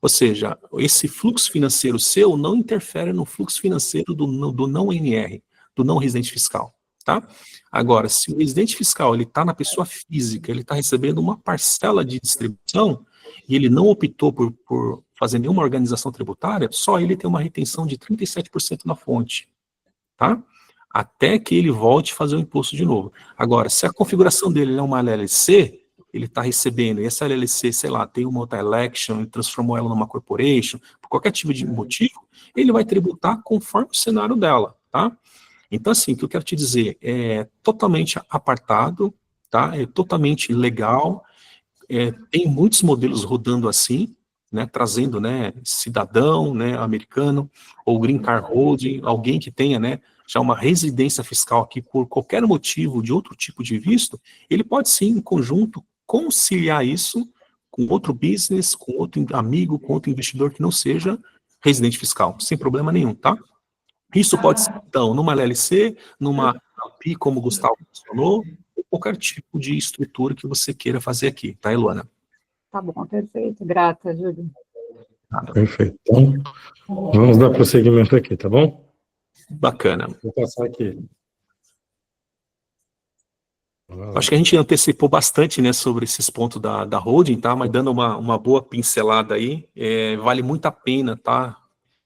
Ou seja, esse fluxo financeiro seu não interfere no fluxo financeiro do não NR, do não residente fiscal, tá? Agora, se o residente fiscal ele está na pessoa física, ele está recebendo uma parcela de distribuição e ele não optou por fazer nenhuma organização tributária, só ele tem uma retenção de 37% na fonte, tá? Até que ele volte a fazer o imposto de novo. Agora, se a configuração dele é uma LLC, ele está recebendo, e essa LLC, sei lá, tem uma outra election, transformou ela numa corporation, por qualquer tipo de motivo, ele vai tributar conforme o cenário dela, tá? Então, assim, o que eu quero te dizer, é totalmente apartado, tá? É totalmente legal, tem muitos modelos rodando assim, né, trazendo, né, cidadão, né, americano, ou green card holding, alguém que tenha, né, já uma residência fiscal aqui por qualquer motivo de outro tipo de visto, ele pode sim, em conjunto, conciliar isso com outro business, com outro amigo, com outro investidor que não seja residente fiscal, sem problema nenhum, tá? Isso pode ser, então, numa LLC, numa API, como o Gustavo mencionou, ou qualquer tipo de estrutura que você queira fazer aqui, tá, Eloana? Tá bom, perfeito. Grata, Júlio. Perfeito. Então, vamos dar prosseguimento aqui, tá bom? Bacana. Vou passar aqui. Acho que a gente antecipou bastante, né, sobre esses pontos da holding, tá? Mas dando uma boa pincelada aí, vale muito a pena, tá?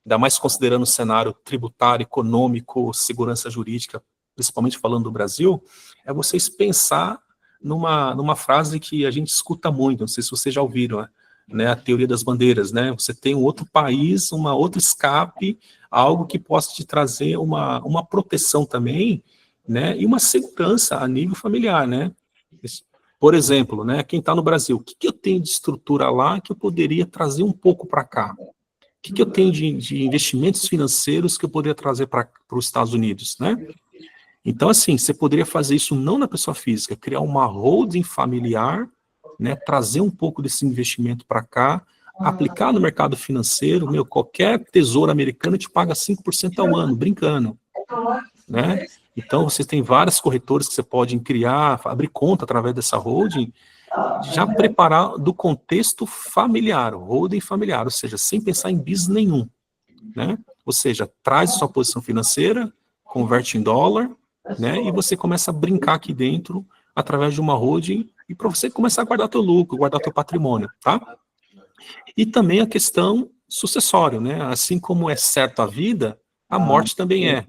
Ainda mais considerando o cenário tributário, econômico, segurança jurídica, principalmente falando do Brasil, é vocês pensar numa frase que a gente escuta muito, não sei se vocês já ouviram, né, a teoria das bandeiras, né? Você tem um outro país, uma outra escape, algo que possa te trazer uma proteção também, né, e uma segurança a nível familiar, né? Por exemplo, né, quem está no Brasil, o que eu tenho de estrutura lá que eu poderia trazer um pouco para cá? que eu tenho de investimentos financeiros que eu poderia trazer para os Estados Unidos, né? Então, assim, você poderia fazer isso não na pessoa física, criar uma holding familiar, né, trazer um pouco desse investimento para cá, aplicar no mercado financeiro, qualquer tesouro americano te paga 5% ao ano, brincando, né? Então, você tem várias corretoras que você pode criar, abrir conta através dessa holding, já preparar do contexto familiar, holding familiar, ou seja, sem pensar em business nenhum, né? Ou seja, traz sua posição financeira, converte em dólar, né? E você começa a brincar aqui dentro através de uma holding e para você começar a guardar teu lucro, guardar teu patrimônio, tá? E também a questão sucessória, né? Assim como é certo a vida, a morte também é.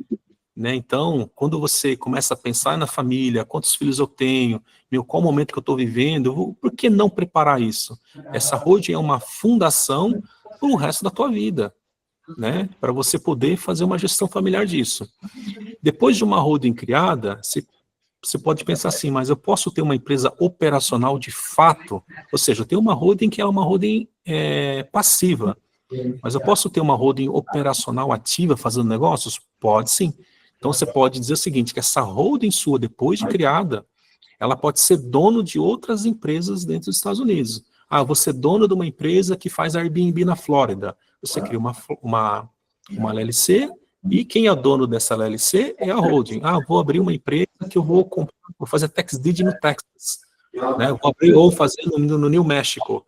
Né? Então, quando você começa a pensar na família, quantos filhos eu tenho, qual momento que eu estou vivendo, por que não preparar isso? Essa holding é uma fundação para o resto da tua vida, né? Para você poder fazer uma gestão familiar disso. Depois de uma holding criada, você pode pensar assim, mas eu posso ter uma empresa operacional de fato? Ou seja, eu tenho uma holding que é uma holding passiva, mas eu posso ter uma holding operacional ativa fazendo negócios? Pode sim. Então, você pode dizer o seguinte, que essa holding sua, depois de criada, ela pode ser dono de outras empresas dentro dos Estados Unidos. Ah, você é dono de uma empresa que faz Airbnb na Flórida. Você cria uma LLC, e quem é dono dessa LLC é a holding. Ah, vou abrir uma empresa que eu vou fazer tax deed no Texas. Né? Vou abrir ou fazer no New Mexico.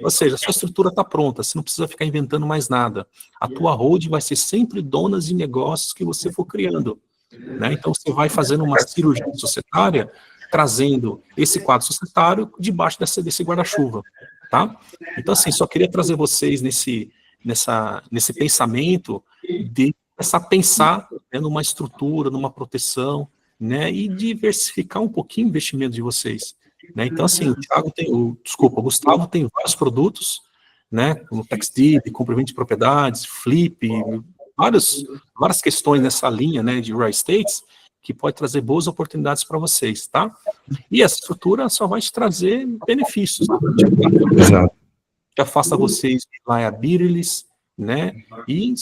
Ou seja, a sua estrutura está pronta, você não precisa ficar inventando mais nada. A tua holding vai ser sempre dona de negócios que você for criando. Né? Então, você vai fazendo uma cirurgia societária, trazendo esse quadro societário debaixo desse guarda-chuva. Tá? Então, assim, só queria trazer vocês nesse pensamento de começar a pensar, né, numa estrutura, numa proteção, né, e diversificar um pouquinho o investimento de vocês. Né? Então, assim, o Gustavo tem vários produtos, né, como tax deed, complemento de propriedades, flip, várias questões nessa linha, né, de real estates, que pode trazer boas oportunidades para vocês, tá? E essa estrutura só vai te trazer benefícios, tá? Exato. Que afasta vocês de liabilities, né, e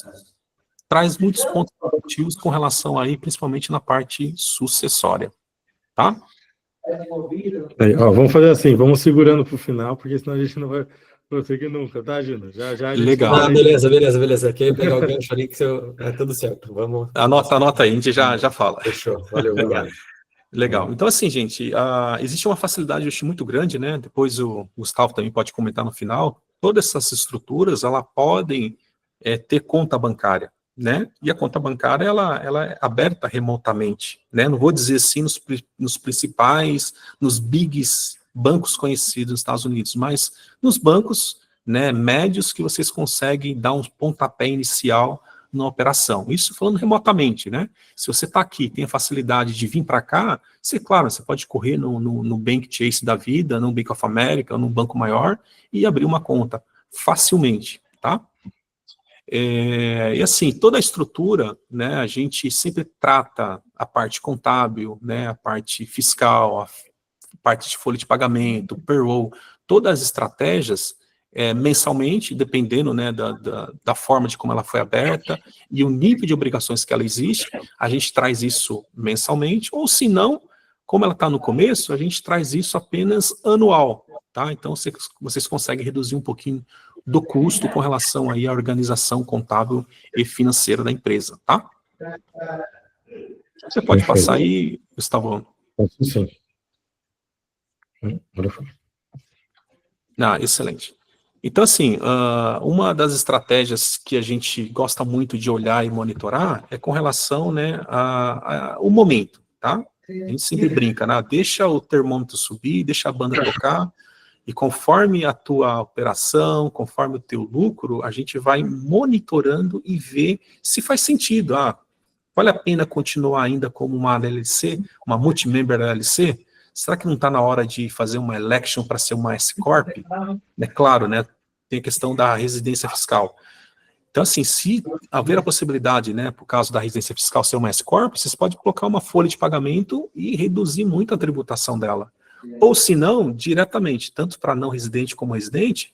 traz muitos pontos positivos com relação aí, principalmente na parte sucessória, tá? Aí, ó, vamos fazer assim, vamos segurando para o final, porque senão a gente não vai prosseguir nunca, tá, Gina? Já a gente Legal. vai... Beleza. Queria pegar o gancho ali que é tudo certo. Vamos. Anota aí, a gente já fala. Fechou. Valeu, obrigado. Legal. Então, assim, gente, existe uma facilidade, eu acho, muito grande, né? Depois o Gustavo também pode comentar no final. Todas essas estruturas, elas podem ter conta bancária, né? E a conta bancária, ela é aberta remotamente, né? Não vou dizer assim nos principais, nos bigs bancos conhecidos nos Estados Unidos, mas nos bancos, né, médios que vocês conseguem dar um pontapé inicial na operação. Isso falando remotamente, né? Se você está aqui, tem a facilidade de vir para cá, claro, você pode correr no Bank Chase da vida, no Bank of America, num banco maior, e abrir uma conta facilmente, tá? E assim, toda a estrutura, né, a gente sempre trata a parte contábil, né, a parte fiscal, a parte de folha de pagamento, payroll, todas as estratégias, mensalmente, dependendo, né, da forma de como ela foi aberta e o nível de obrigações que ela existe, a gente traz isso mensalmente, ou se não, como ela está no começo, a gente traz isso apenas anual, tá? Então, vocês conseguem reduzir um pouquinho do custo com relação aí à organização contábil e financeira da empresa, tá? Você pode passar aí, Gustavo. Sim. Excelente. Então, assim, uma das estratégias que a gente gosta muito de olhar e monitorar é com relação, né, ao momento, tá? A gente sempre brinca, né? Deixa o termômetro subir, deixa a banda tocar, e conforme a tua operação, conforme o teu lucro, a gente vai monitorando e ver se faz sentido. Vale a pena continuar ainda como uma LLC, uma multi-member LLC? Será que não está na hora de fazer uma election para ser uma S-Corp? É claro, né? Tem a questão da residência fiscal. Então, assim, se haver a possibilidade, né, por causa da residência fiscal ser uma S-Corp, vocês podem colocar uma folha de pagamento e reduzir muito a tributação dela. Ou se não, diretamente, tanto para não residente como residente,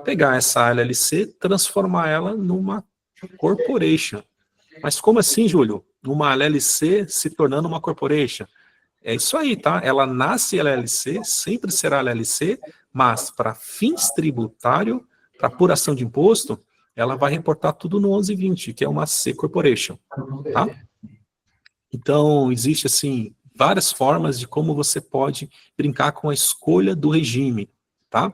pegar essa LLC, transformar ela numa corporation. Mas como assim, Júlio? Uma LLC se tornando uma corporation? É isso aí, tá? Ela nasce LLC, sempre será LLC, mas para fins tributários, para apuração de imposto, ela vai reportar tudo no 1120, que é uma C Corporation, tá? Então, existe, assim, várias formas de como você pode brincar com a escolha do regime, tá?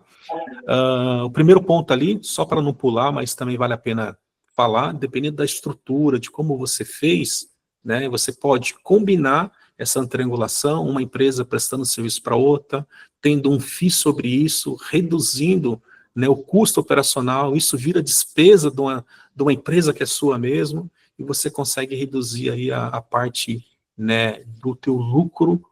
O primeiro ponto ali, só para não pular, mas também vale a pena falar, dependendo da estrutura, de como você fez, né, você pode combinar essa triangulação, uma empresa prestando serviço para outra, tendo um FII sobre isso, reduzindo, né, o custo operacional, isso vira despesa de uma empresa que é sua mesmo, e você consegue reduzir aí a parte, né, do teu lucro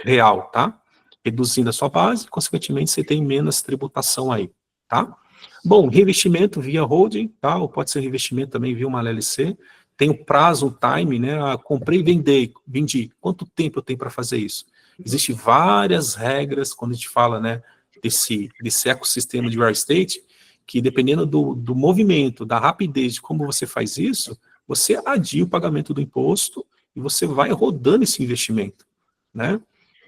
real, tá? Reduzindo a sua base, consequentemente você tem menos tributação aí, tá? Bom, reinvestimento via holding, tá? Ou pode ser reinvestimento também via uma LLC, tem um prazo, um time, né? Comprei e vendi. Quanto tempo eu tenho para fazer isso? Existem várias regras quando a gente fala, né, desse ecossistema de real estate, que dependendo do movimento, da rapidez de como você faz isso, você adia o pagamento do imposto e você vai rodando esse investimento, né?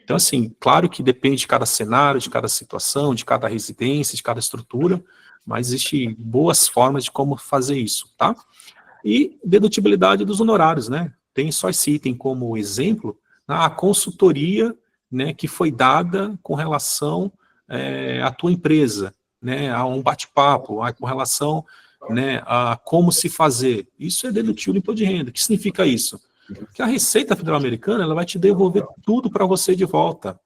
Então, assim, claro que depende de cada cenário, de cada situação, de cada residência, de cada estrutura, mas existem boas formas de como fazer isso, tá? E dedutibilidade dos honorários, né? Tem só esse item como exemplo, a consultoria, né, que foi dada com relação à tua empresa, né, a um bate-papo, com relação, né, a como se fazer. Isso é dedutível do imposto de renda. O que significa isso? Que a Receita Federal Americana, ela vai te devolver tudo para você de volta,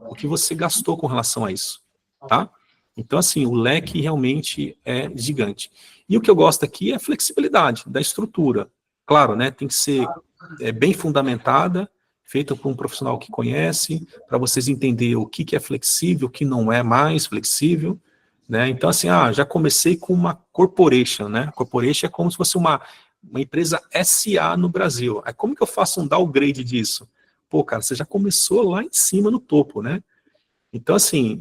o que você gastou com relação a isso, tá? Então, assim, o leque realmente é gigante. E o que eu gosto aqui é a flexibilidade da estrutura. Claro, né, tem que ser bem fundamentada, feita por um profissional que conhece, para vocês entenderem o que é flexível, o que não é mais flexível, né? Então, assim, já comecei com uma corporation, né? Corporation é como se fosse uma empresa SA no Brasil. Aí como que eu faço um downgrade disso? Pô, cara, você já começou lá em cima no topo, né? Então, assim,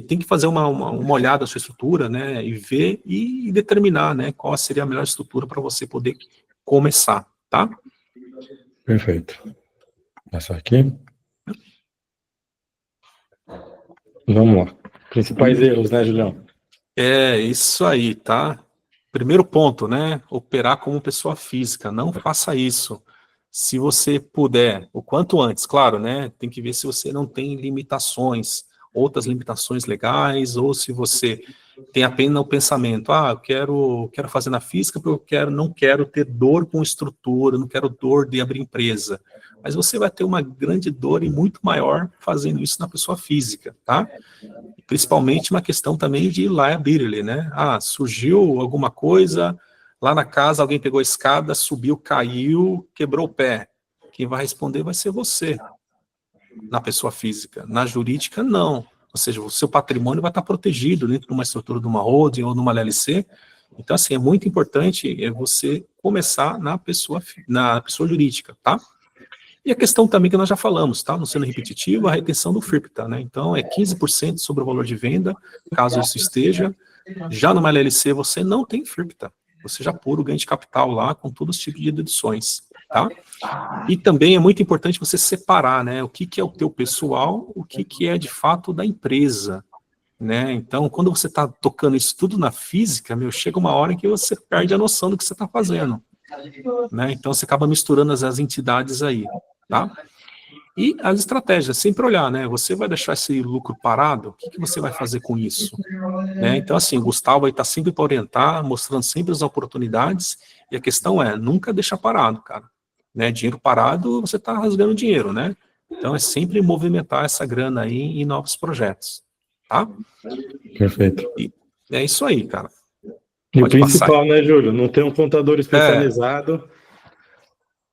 tem que fazer uma olhada na sua estrutura, né, e ver e determinar, né, qual seria a melhor estrutura para você poder começar, tá? Perfeito. Passar aqui. Vamos lá. Principais erros, né, Julião? É, isso aí, tá? Primeiro ponto, né, operar como pessoa física, não faça isso. Se você puder, o quanto antes, claro, né, tem que ver se você não tem limitações, outras limitações legais, ou se você tem apenas o pensamento, eu quero fazer na física porque não quero ter dor com estrutura, não quero dor de abrir empresa. Mas você vai ter uma grande dor e muito maior fazendo isso na pessoa física, tá? Principalmente uma questão também de liability, né? Surgiu alguma coisa, lá na casa alguém pegou a escada, subiu, caiu, quebrou o pé. Quem vai responder vai ser você, na pessoa física. Na jurídica, não. Ou seja, o seu patrimônio vai estar protegido dentro de uma estrutura de uma holding ou numa LLC. Então, assim, é muito importante você começar na pessoa jurídica, tá? E a questão também que nós já falamos, tá? Não sendo repetitivo, a retenção do FIRPTA, né? Então, é 15% sobre o valor de venda, caso isso esteja. Já numa LLC, você não tem FIRPTA. Você já apura o ganho de capital lá, com todos os tipos de deduções, tá? E também é muito importante você separar, né? O que é o teu pessoal, o que é de fato da empresa, né? Então, quando você está tocando isso tudo na física, chega uma hora em que você perde a noção do que você está fazendo, né? Então, você acaba misturando as entidades aí, tá? E as estratégias, sempre olhar, né? Você vai deixar esse lucro parado? O que você vai fazer com isso? Né? Então, assim, o Gustavo vai estar sempre para orientar, mostrando sempre as oportunidades, e a questão é, nunca deixar parado, cara. Né? Dinheiro parado, você está rasgando dinheiro, né? Então, é sempre movimentar essa grana aí em novos projetos, tá? Perfeito. E é isso aí, cara. E o Pode principal, passar. né, Júlio? Não ter um contador especializado,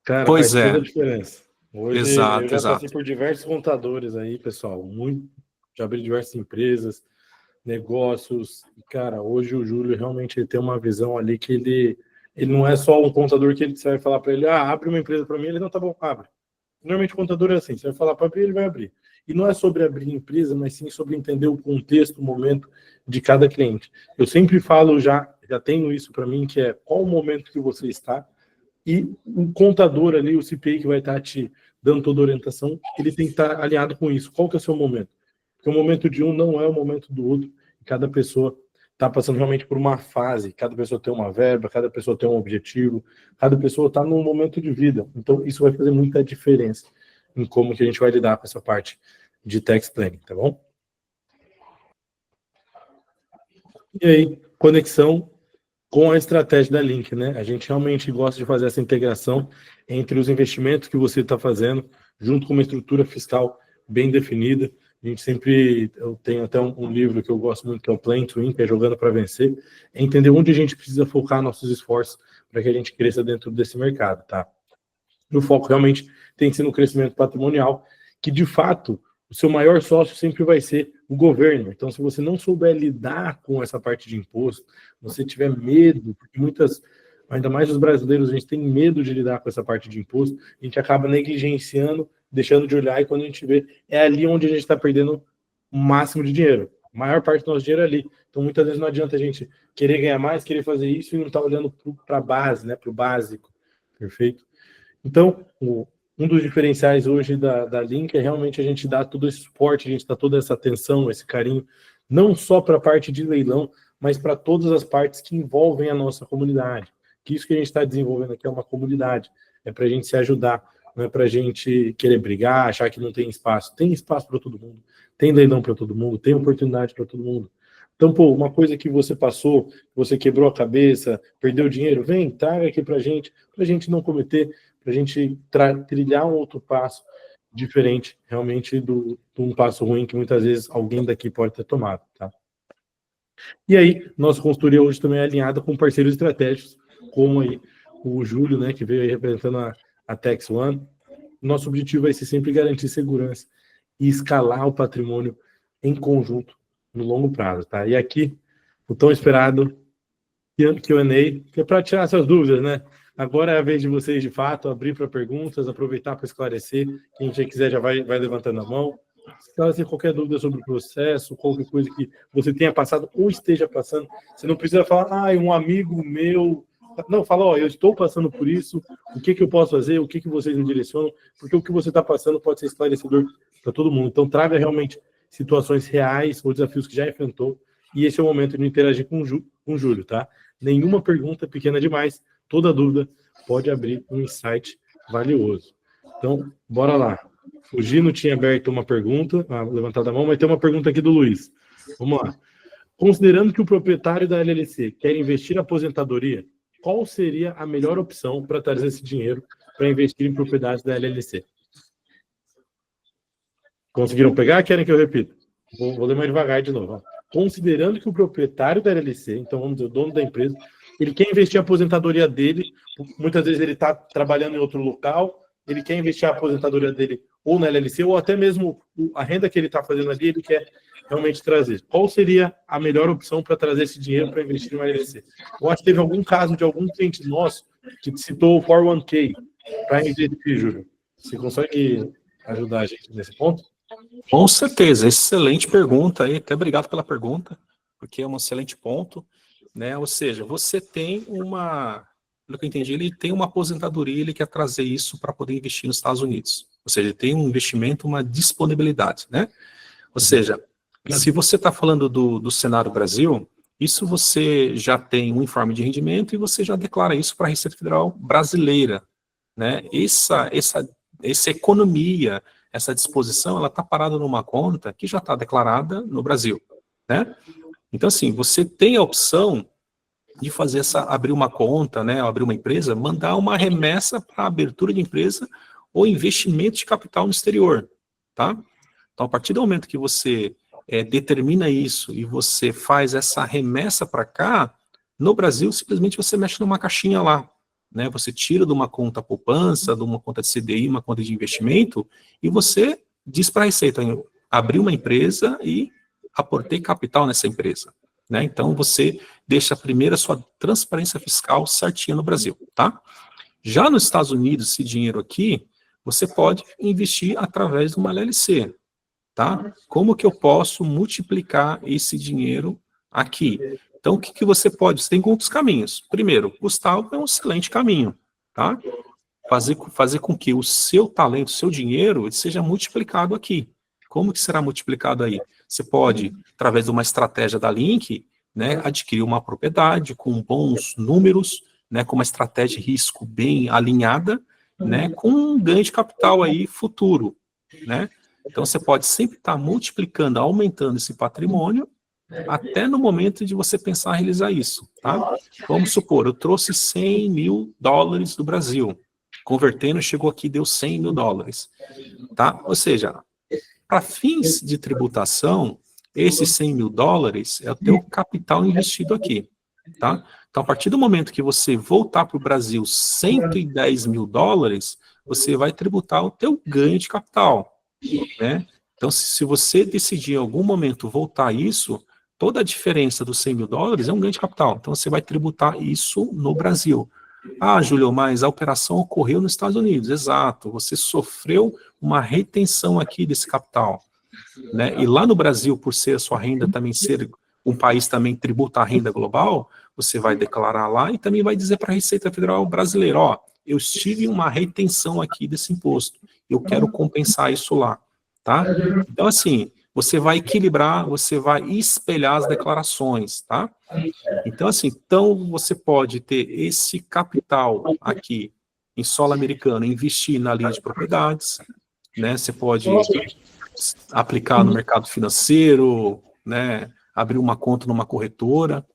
cara, Pois faz toda a diferença. Hoje eu já passei por diversos contadores aí, pessoal, já abri diversas empresas, negócios, e, cara, hoje o Júlio realmente ele tem uma visão ali que ele não é só um contador que você vai falar para ele, abre uma empresa para mim, ele não, tá bom, abre. Normalmente o contador é assim, você vai falar para abrir, ele vai abrir. E não é sobre abrir empresa, mas sim sobre entender o contexto, o momento de cada cliente. Eu sempre falo, já tenho isso para mim, que é qual o momento que você está, e o contador ali, o CPI que vai estar te dando toda a orientação, ele tem que estar alinhado com isso. Qual que é o seu momento? Porque o momento de um não é o momento do outro. Cada pessoa está passando realmente por uma fase, cada pessoa tem uma verba, cada pessoa tem um objetivo, cada pessoa está num momento de vida. Então, isso vai fazer muita diferença em como que a gente vai lidar com essa parte de tax planning, tá bom? E aí, conexão com a estratégia da Link, né? A gente realmente gosta de fazer essa integração entre os investimentos que você está fazendo, junto com uma estrutura fiscal bem definida. A gente sempre, eu tenho até um livro que eu gosto muito, que é o Playing to Win, que é Jogando para Vencer, é entender onde a gente precisa focar nossos esforços para que a gente cresça dentro desse mercado, tá? E o foco realmente tem que ser no crescimento patrimonial, que de fato o seu maior sócio sempre vai ser o governo. Então, se você não souber lidar com essa parte de imposto, você tiver medo, porque ainda mais os brasileiros, a gente tem medo de lidar com essa parte de imposto, a gente acaba negligenciando, deixando de olhar, e quando a gente vê, é ali onde a gente está perdendo o máximo de dinheiro. A maior parte do nosso dinheiro é ali. Então, muitas vezes não adianta a gente querer ganhar mais, querer fazer isso e não estar olhando para a base, né, para o básico. Perfeito? Então, um dos diferenciais hoje da Link é realmente a gente dar todo esse suporte, a gente dar toda essa atenção, esse carinho, não só para a parte de leilão, mas para todas as partes que envolvem a nossa comunidade. Que isso que a gente está desenvolvendo aqui é uma comunidade, é para a gente se ajudar, não é para a gente querer brigar, achar que não tem espaço. Tem espaço para todo mundo, tem leilão para todo mundo, tem oportunidade para todo mundo. Então, pô, uma coisa que você passou, você quebrou a cabeça, perdeu dinheiro, vem, traga aqui para a gente não cometer, para a gente trilhar um outro passo diferente, realmente, de um passo ruim que muitas vezes alguém daqui pode ter tomado, tá? E aí, nossa consultoria hoje também é alinhada com parceiros estratégicos, como aí o Júlio, né, que veio aí representando a Tax One. Nosso objetivo vai ser sempre garantir segurança e escalar o patrimônio em conjunto no longo prazo, tá? E aqui, o tão esperado Q&A, que é para tirar essas dúvidas, né? Agora é a vez de vocês, de fato, abrir para perguntas, aproveitar para esclarecer. Quem já quiser já vai levantando a mão. Se qualquer dúvida sobre o processo, qualquer coisa que você tenha passado ou esteja passando, você não precisa falar, um amigo meu... Não, fala, eu estou passando por isso, o que eu posso fazer, o que vocês me direcionam, porque o que você está passando pode ser esclarecedor para todo mundo. Então, traga realmente situações reais ou desafios que já enfrentou, e esse é o momento de interagir com o Júlio, tá? Nenhuma pergunta pequena demais, toda dúvida pode abrir um insight valioso. Então, bora lá. O Gino tinha aberto uma pergunta, levantado a mão, mas tem uma pergunta aqui do Luiz. Vamos lá. Considerando que o proprietário da LLC quer investir na aposentadoria, qual seria a melhor opção para trazer esse dinheiro para investir em propriedades da LLC? Conseguiram pegar? Querem que eu repita? Vou ler mais devagar de novo. Considerando que o proprietário da LLC, então vamos dizer, o dono da empresa, ele quer investir a aposentadoria dele, muitas vezes ele está trabalhando em outro local, ele quer investir a aposentadoria dele ou na LLC, ou até mesmo a renda que ele está fazendo ali, ele quer realmente trazer. Qual seria a melhor opção para trazer esse dinheiro para investir em uma LLC? Eu acho que teve algum caso de algum cliente nosso que citou o 401k para investir, Júlio. Você consegue ajudar a gente nesse ponto? Com certeza, excelente pergunta aí, até obrigado pela pergunta, porque é um excelente ponto, né? Ou seja, você tem pelo que eu entendi, ele tem uma aposentadoria, ele quer trazer isso para poder investir nos Estados Unidos. Ou seja, ele tem um investimento, uma disponibilidade, né? Ou seja, se você está falando do cenário Brasil, isso você já tem um informe de rendimento e você já declara isso para a Receita Federal brasileira, né? Essa economia, essa disposição, ela está parada numa conta que já está declarada no Brasil, né? Então, assim, você tem a opção de fazer abrir uma conta, né, abrir uma empresa, mandar uma remessa para abertura de empresa ou investimento de capital no exterior, tá? Então, a partir do momento que você determina isso e você faz essa remessa para cá, no Brasil, simplesmente você mexe numa caixinha lá, né? Você tira de uma conta poupança, de uma conta de CDI, uma conta de investimento, e você diz para a Receita, abrir uma empresa e aportei capital nessa empresa, né? Então, você deixa primeiro a sua transparência fiscal certinha no Brasil, tá? Já nos Estados Unidos, esse dinheiro aqui, você pode investir através de uma LLC, tá? Como que eu posso multiplicar esse dinheiro aqui? Então, o que que você pode? Você tem outros caminhos. Primeiro, Gustavo é um excelente caminho, tá? Fazer com que o seu talento, o seu dinheiro, ele seja multiplicado aqui. Como que será multiplicado aí? Você pode, através de uma estratégia da Link, né, adquirir uma propriedade com bons números, né, com uma estratégia de risco bem alinhada, né, com um ganho de capital aí futuro, né? Então, você pode sempre estar multiplicando, aumentando esse patrimônio, até no momento de você pensar em realizar isso, tá? Vamos supor, eu trouxe 100 mil dólares do Brasil, convertendo, chegou aqui, deu 100 mil dólares, tá? Ou seja, para fins de tributação, esses 100 mil dólares é o teu capital investido aqui, tá? Então, a partir do momento que você voltar para o Brasil 110 mil dólares, você vai tributar o teu ganho de capital, né? Então, se você decidir em algum momento voltar isso, toda a diferença dos 100 mil dólares é um ganho de capital. Então, você vai tributar isso no Brasil. Ah, Júlio, mas a operação ocorreu nos Estados Unidos. Exato, você sofreu uma retenção aqui desse capital, né? E lá no Brasil, por ser a sua renda também ser um país também tributa a renda global, você vai declarar lá e também vai dizer para a Receita Federal brasileira, ó, eu tive uma retenção aqui desse imposto, eu quero compensar isso lá, tá? Então, assim, você vai equilibrar, você vai espelhar as declarações, tá? Então, assim, você pode ter esse capital aqui em solo americano, investir na linha de propriedades, né? Você pode aplicar no mercado financeiro, né? Abrir uma conta numa corretora,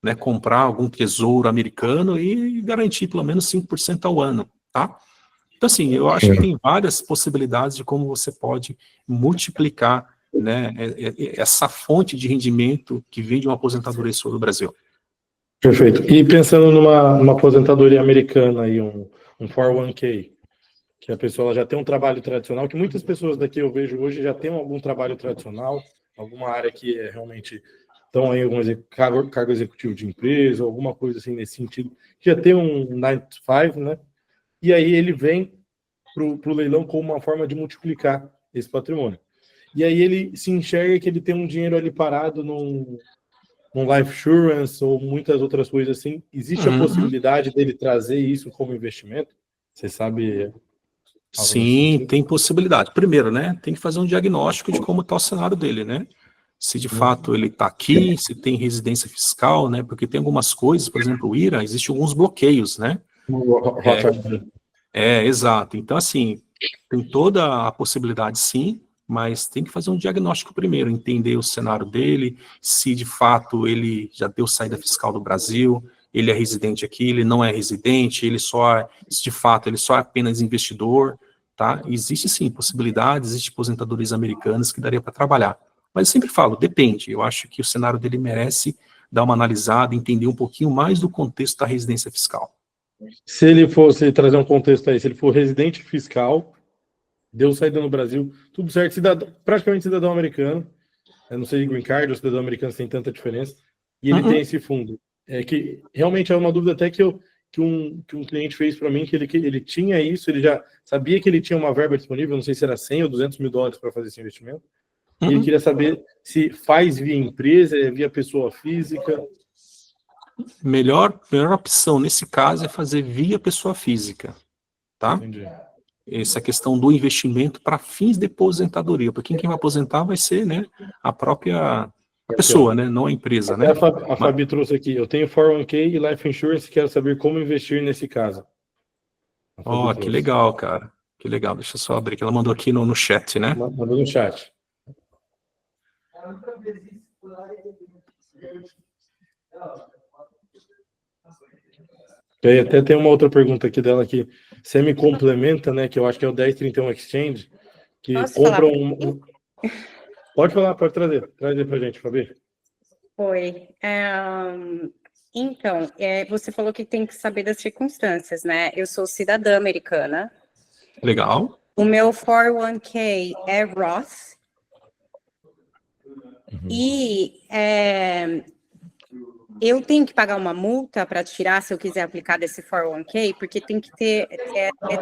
né? Comprar algum tesouro americano e garantir pelo menos 5% ao ano, tá? Então, assim, eu acho que tem várias possibilidades de como você pode multiplicar, né, essa fonte de rendimento que vem de uma aposentadoria sua do Brasil. Perfeito. E pensando numa aposentadoria americana aí, um 401k, que a pessoa já tem um trabalho tradicional, que muitas pessoas daqui eu vejo hoje já tem algum trabalho tradicional, alguma área que é realmente estão aí algum cargo executivo de empresa, alguma coisa assim nesse sentido, que já tem um 9 to 5, né? E aí ele vem para o leilão como uma forma de multiplicar esse patrimônio. E aí ele se enxerga que ele tem um dinheiro ali parado num life insurance ou muitas outras coisas assim. Existe a possibilidade dele trazer isso como investimento? Você sabe? Sim, tem possibilidade. Primeiro, né, tem que fazer um diagnóstico de como está o cenário dele, né? Se de fato ele está aqui, se tem residência fiscal, né? Porque tem algumas coisas, por exemplo, o IRA, existem alguns bloqueios, né? Exato. Então, assim, tem toda a possibilidade, sim, mas tem que fazer um diagnóstico primeiro, entender o cenário dele, se de fato ele já deu saída fiscal do Brasil, ele é residente aqui, ele não é residente, se de fato ele só é apenas investidor, tá? Existe sim possibilidades, existe aposentadorias americanas que daria para trabalhar. Mas eu sempre falo, depende, eu acho que o cenário dele merece dar uma analisada, entender um pouquinho mais do contexto da residência fiscal. Se ele fosse trazer um contexto aí, se ele for residente fiscal, deu saída no Brasil, tudo certo, praticamente cidadão americano, eu não sei green card ou cidadão americano se tem tanta diferença, e ele tem esse fundo. Que realmente é uma dúvida até que um cliente fez para mim, que ele tinha isso, ele já sabia que ele tinha uma verba disponível, não sei se era 100 ou 200 mil dólares para fazer esse investimento, e ele queria saber se faz via empresa, via pessoa física. Melhor opção nesse caso é fazer via pessoa física, tá? Entendi. Essa questão do investimento para fins de aposentadoria, porque quem vai aposentar vai ser, né, a própria pessoa, né, não a empresa, né? A Fabi trouxe aqui, eu tenho 401k e life insurance, quero saber como investir nesse caso. Ó, que legal, cara, que legal, deixa eu só abrir, que ela mandou aqui no chat, né? Mandou no chat. E até tem uma outra pergunta aqui dela que você me complementa, né? Que eu acho que é o 1031 Exchange, que compra Pode falar, pode trazer pra gente, Fabi. Oi. Então, você falou que tem que saber das circunstâncias, né? Eu sou cidadã americana. Legal. O meu 401k é Roth. E eu tenho que pagar uma multa para tirar se eu quiser aplicar desse 401k, porque tem que ter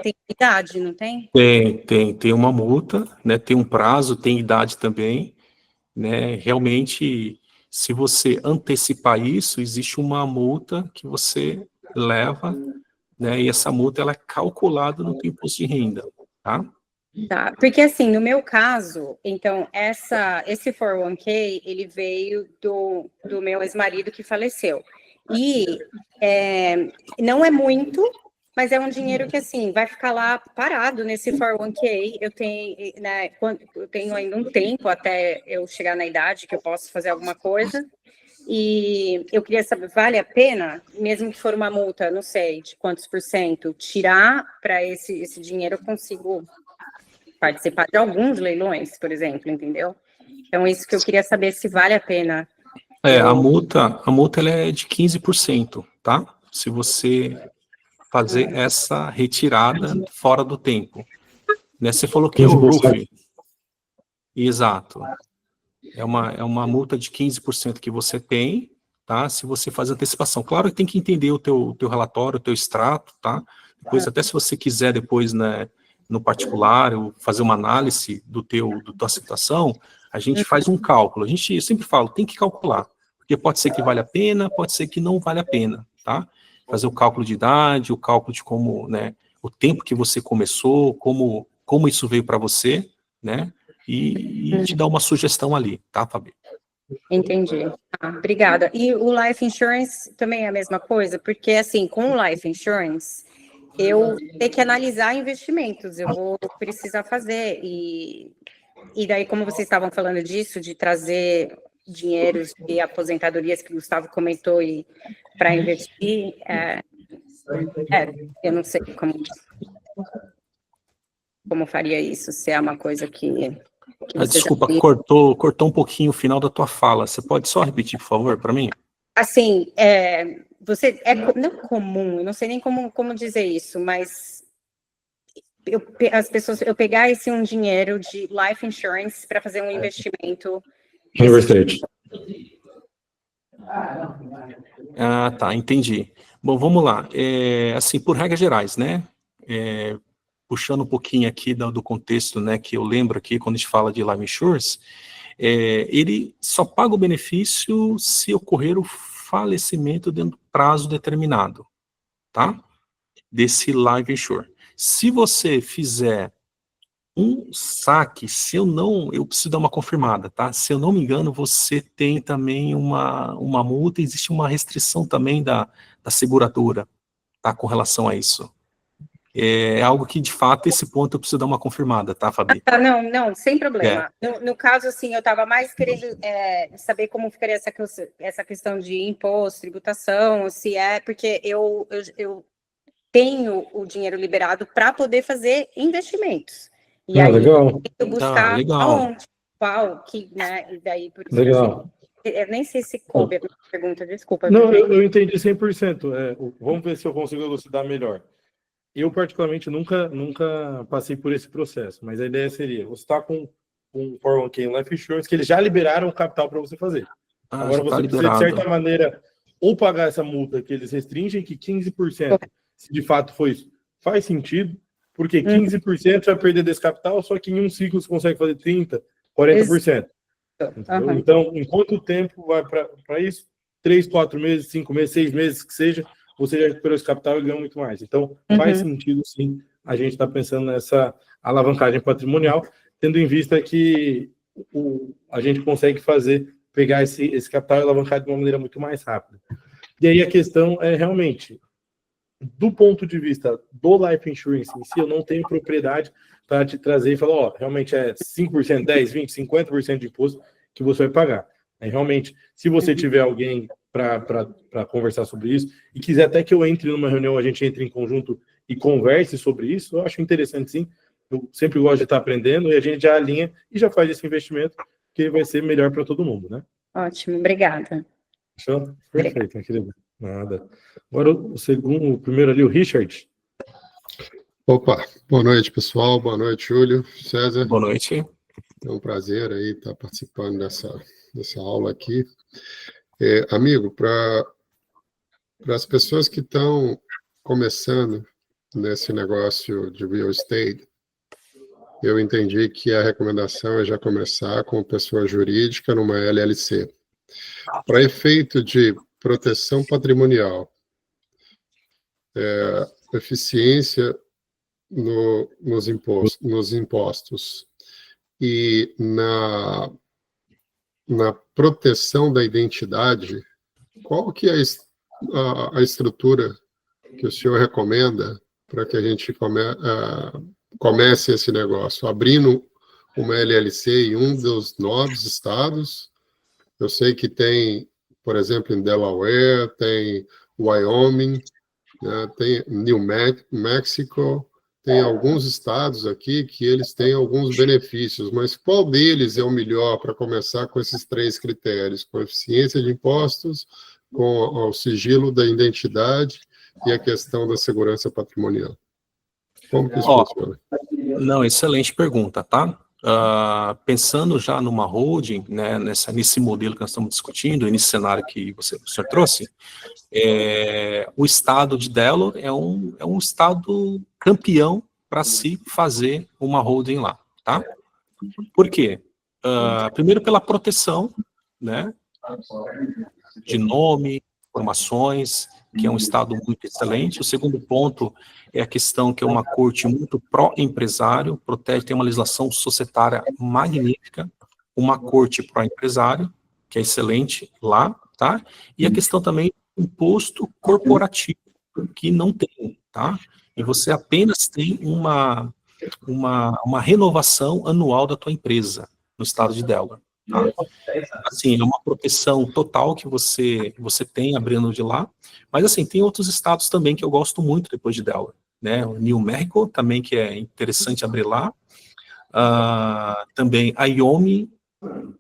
tem idade, não tem? Tem uma multa, né? Tem um prazo, tem idade também, né? Realmente, se você antecipar isso, existe uma multa que você leva, né? E essa multa ela é calculada no teu imposto de renda, tá? Tá, porque assim, no meu caso, então, esse 401k, ele veio do meu ex-marido que faleceu. E não é muito, mas é um dinheiro que, assim, vai ficar lá parado nesse 401k. Eu tenho ainda um tempo até eu chegar na idade que eu posso fazer alguma coisa. E eu queria saber, vale a pena, mesmo que for uma multa, não sei, de quantos %, tirar para esse dinheiro eu consigo participar de alguns leilões, por exemplo, entendeu? Então, isso que eu queria saber se vale a pena. A multa ela é de 15%, tá? Se você fazer essa retirada fora do tempo. Né? Você falou que é o RUF. Exato. É uma multa de 15% que você tem, tá? Se você faz antecipação. Claro que tem que entender o teu relatório, o teu extrato, tá? Depois, até se você quiser depois, né, no particular, ou fazer uma análise da tua situação, a gente faz um cálculo. Eu sempre falo, tem que calcular, porque pode ser que vale a pena, pode ser que não vale a pena, tá? Fazer o cálculo de idade, o cálculo de como, né, o tempo que você começou, como isso veio para você, né, e te dar uma sugestão ali, tá, Fabi? Entendi. Obrigada. E o Life Insurance também é a mesma coisa? Porque, assim, com o Life Insurance, eu tenho que analisar investimentos, eu vou precisar fazer, e daí, como vocês estavam falando disso, de trazer dinheiros e aposentadorias que o Gustavo comentou para investir, eu não sei como faria isso, se é uma coisa que você desculpa, já... cortou um pouquinho o final da tua fala, você pode só repetir, por favor, para mim? Assim, não comum, eu não sei nem como dizer isso, mas eu pegar um dinheiro de life insurance para fazer um investimento. Universidade. Tá, entendi. Bom, vamos lá. Assim, por regras gerais, né? Puxando um pouquinho aqui do contexto, né, que eu lembro aqui, quando a gente fala de life insurance, ele só paga o benefício se ocorrer o falecimento dentro do prazo determinado, tá? Desse life insurance. Se você fizer um saque, eu preciso dar uma confirmada, tá? Se eu não me engano, você tem também uma multa, existe uma restrição também da seguradora, tá? Com relação a isso. É algo que, de fato, esse ponto eu preciso dar uma confirmada, tá, Fabi? Não, sem problema. No caso, assim, eu estava mais querendo saber como ficaria essa questão de imposto, tributação, se porque eu tenho o dinheiro liberado para poder fazer investimentos. E aí, legal. eu buscar aonde, qual, né, e daí, por isso, legal. Eu nem sei se coube a pergunta, desculpa. Não, eu entendi 100%. Vamos ver se eu consigo elucidar melhor. Eu, particularmente, nunca passei por esse processo, mas a ideia seria, você está com um 401k Life Insurance, que eles já liberaram o capital para você fazer. Agora você precisa, de certa maneira, ou pagar essa multa que eles restringem, que 15%, se de fato for isso, faz sentido, porque 15% vai perder desse capital, só que em um ciclo você consegue fazer 30%, 40%. Então, em quanto tempo vai para isso? 3, 4 meses, 5 meses, 6 meses, que seja, você já recuperou esse capital e ganhou muito mais. Então, faz sentido, sim, a gente está pensando nessa alavancagem patrimonial, tendo em vista que a gente consegue pegar esse capital e alavancar de uma maneira muito mais rápida. E aí a questão é realmente, do ponto de vista do Life Insurance em si, eu não tenho propriedade para te trazer e falar, realmente é 5%, 10%, 20%, 50% de imposto que você vai pagar. Realmente, se você tiver alguém para conversar sobre isso, e quiser até que eu entre numa reunião, a gente entre em conjunto e converse sobre isso, eu acho interessante, sim. Eu sempre gosto de estar aprendendo, e a gente já alinha e já faz esse investimento, que vai ser melhor para todo mundo, né? Ótimo, obrigada. Show? Perfeito, minha querida. Nada. Agora, o primeiro ali, o Richard. Opa, boa noite, pessoal. Boa noite, Júlio, César. Boa noite. É um prazer aí estar participando dessa aula aqui. Amigo, para as pessoas que estão começando nesse negócio de real estate, eu entendi que a recomendação é já começar com pessoa jurídica numa LLC. Para efeito de proteção patrimonial, eficiência nos impostos e na proteção da identidade, qual que é a estrutura que o senhor recomenda para que a gente comece esse negócio? Abrindo uma LLC em um dos 9 estados. Eu sei que tem, por exemplo, em Delaware, tem Wyoming, né, tem New Mexico, tem alguns estados aqui que eles têm alguns benefícios, mas qual deles é o melhor para começar com esses 3 critérios? Com a eficiência de impostos, com o sigilo da identidade e a questão da segurança patrimonial. Como que isso funciona? Não, excelente pergunta, tá? Pensando já numa holding, né, nesse modelo que nós estamos discutindo, nesse cenário que o senhor trouxe, o estado de Delaware é um estado campeão para se fazer uma holding lá, tá? Por quê? Primeiro pela proteção, né, de nome, informações, que é um estado muito excelente. O segundo ponto é a questão que é uma corte muito pró-empresário, tem uma legislação societária magnífica, uma corte pró-empresário, que é excelente lá, tá? E a questão também do imposto corporativo, que não tem, tá? E você apenas tem uma renovação anual da tua empresa no estado de Delaware. Tá? Assim, é uma proteção total que você tem abrindo de lá, mas assim, tem outros estados também que eu gosto muito depois de Delaware, né, o New Mexico também, que é interessante abrir lá, também Wyoming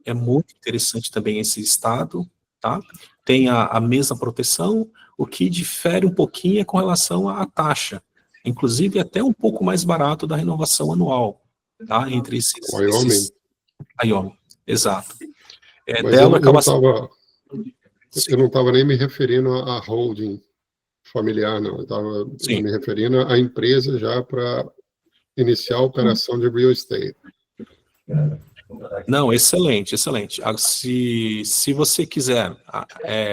é muito interessante também esse estado, tá, tem a mesma proteção, o que difere um pouquinho é com relação à taxa, inclusive até um pouco mais barato da renovação anual, tá, entre esses Wyoming. Exato. Mas eu não estava nem me referindo à holding familiar, não. Eu estava me referindo à empresa já para iniciar a operação de real estate. Não, excelente, excelente. Se você quiser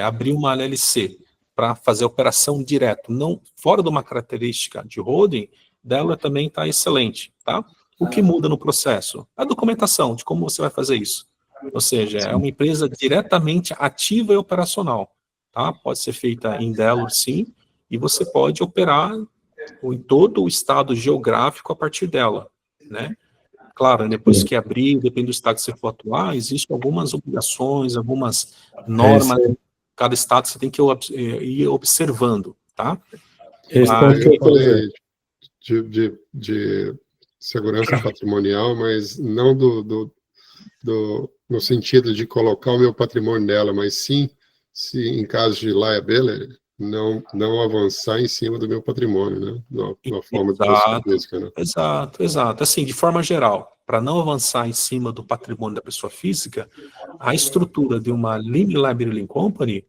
abrir uma LLC para fazer operação direto, não fora de uma característica de holding, dela também está excelente, tá? O que muda no processo? A documentação de como você vai fazer isso. Ou seja, é uma empresa diretamente ativa e operacional. Tá? Pode ser feita em Delaware, sim, e você pode operar em todo o estado geográfico a partir dela. Né? Claro, depois que abrir, depende do estado que você for atuar, existem algumas obrigações, algumas normas, cada estado você tem que ir observando. Tá? Eu falei de segurança patrimonial, mas não no sentido de colocar o meu patrimônio nela, mas sim, se em caso de liability, não avançar em cima do meu patrimônio, né? Na forma de pessoa física, né? Exato. Assim, de forma geral, para não avançar em cima do patrimônio da pessoa física, a estrutura de uma limited liability company,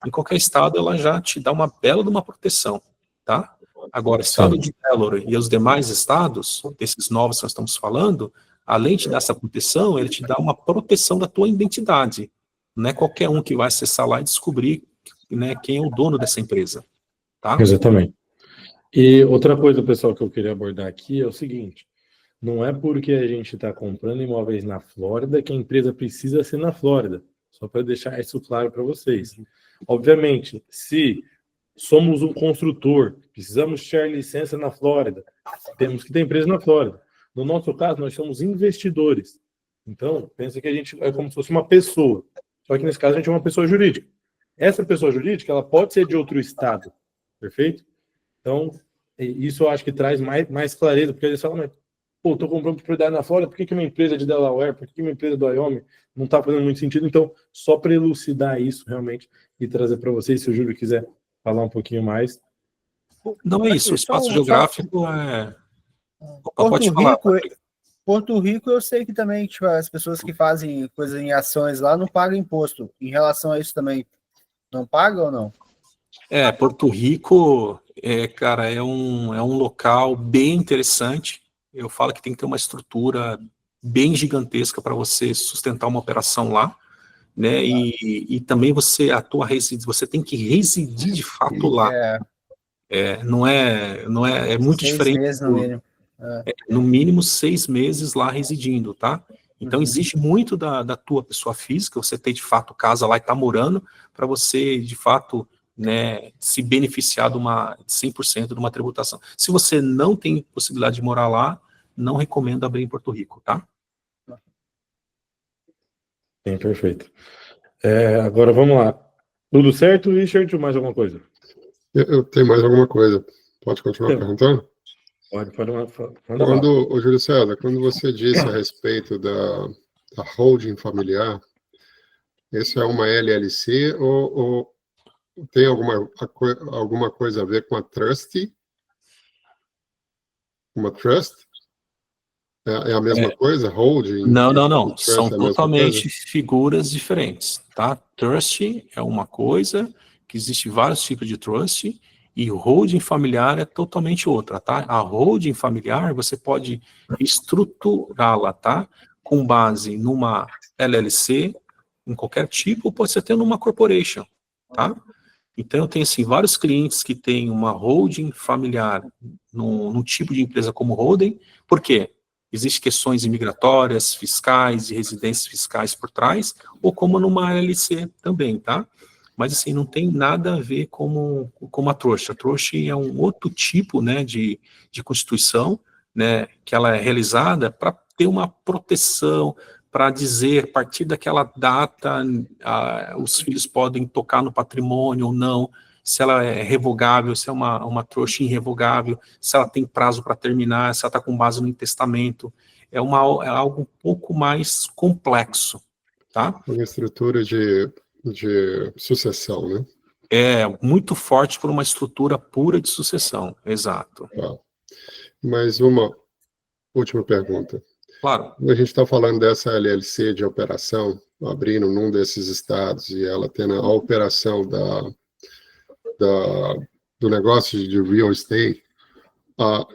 em qualquer estado, ela já te dá uma bela de uma proteção, tá? Agora, o estado de Delaware e os demais estados, desses novos que nós estamos falando, além de dar essa proteção, ele te dá uma proteção da tua identidade. Não é qualquer um que vai acessar lá e descobrir, né, quem é o dono dessa empresa. Tá? Exatamente. E outra coisa, pessoal, que eu queria abordar aqui é o seguinte, não é porque a gente está comprando imóveis na Flórida que a empresa precisa ser na Flórida. Só para deixar isso claro para vocês. Obviamente, se somos um construtor, precisamos ter licença na Flórida, temos que ter empresa na Flórida. No nosso caso, nós somos investidores. Então, pensa que a gente é como se fosse uma pessoa. Só que nesse caso a gente é uma pessoa jurídica. Essa pessoa jurídica, ela pode ser de outro estado. Perfeito? Então, isso eu acho que traz mais clareza, porque eles falam, mas, pô, estou comprando propriedade na Flórida, por que uma empresa de Delaware, por que uma empresa do Wyoming não está fazendo muito sentido? Então, só para elucidar isso realmente e trazer para vocês, se o Júlio quiser falar um pouquinho mais. Não é isso, o espaço geográfico é... Pode falar. Porto Rico, eu sei que também tipo, as pessoas que fazem coisas em ações lá não pagam imposto. Em relação a isso também, Não paga ou não? Porto Rico, cara, é um local bem interessante. Eu falo que tem que ter uma estrutura bem gigantesca para você sustentar uma operação lá, né? E também você você tem que residir de fato lá. Não é muito 6 diferente. meses no mínimo. No mínimo 6 meses lá residindo, tá? Então, Uhum. exige muito da tua pessoa física, você ter, de fato, casa lá e tá morando, para você, de fato, né, se beneficiar de 100% de uma tributação. Se você não tem possibilidade de morar lá, não recomendo abrir em Porto Rico, tá? Sim, perfeito. Agora, vamos lá. Tudo certo, Richard, ou mais alguma coisa? Eu tenho mais alguma coisa. Pode continuar Sim. perguntando? Pode manda lá. Ô, Júlio César, quando você disse a respeito da holding familiar, isso é uma LLC ou tem alguma coisa a ver com a trust? Uma trust? É a mesma coisa? Holding? Não. e trust São é a mesma totalmente coisa? figuras diferentes, tá? Trust é uma coisa, que existe vários tipos de trust, e holding familiar é totalmente outra, tá? A holding familiar, você pode estruturá-la, tá? Com base numa LLC, em qualquer tipo, ou pode ser até numa corporation, tá? Então, eu tenho, assim, vários clientes que têm uma holding familiar num tipo de empresa como holding. Por quê? Existem questões imigratórias, fiscais e residências fiscais por trás, ou como numa LLC também, tá? Mas, assim, não tem nada a ver com a trouxa. A trouxa é um outro tipo, né, de constituição, né, que ela é realizada para ter uma proteção, para dizer, a partir daquela data, os filhos podem tocar no patrimônio ou não, se ela é revogável, se é uma trouxa irrevogável, se ela tem prazo para terminar, se ela está com base no testamento. É algo um pouco mais complexo, tá? Uma estrutura de sucessão, né? É muito forte por uma estrutura pura de sucessão, exato. Tá. Mais uma última pergunta. Claro. Quando a gente está falando dessa LLC de operação, abrindo num desses estados e ela tendo a operação do negócio de real estate,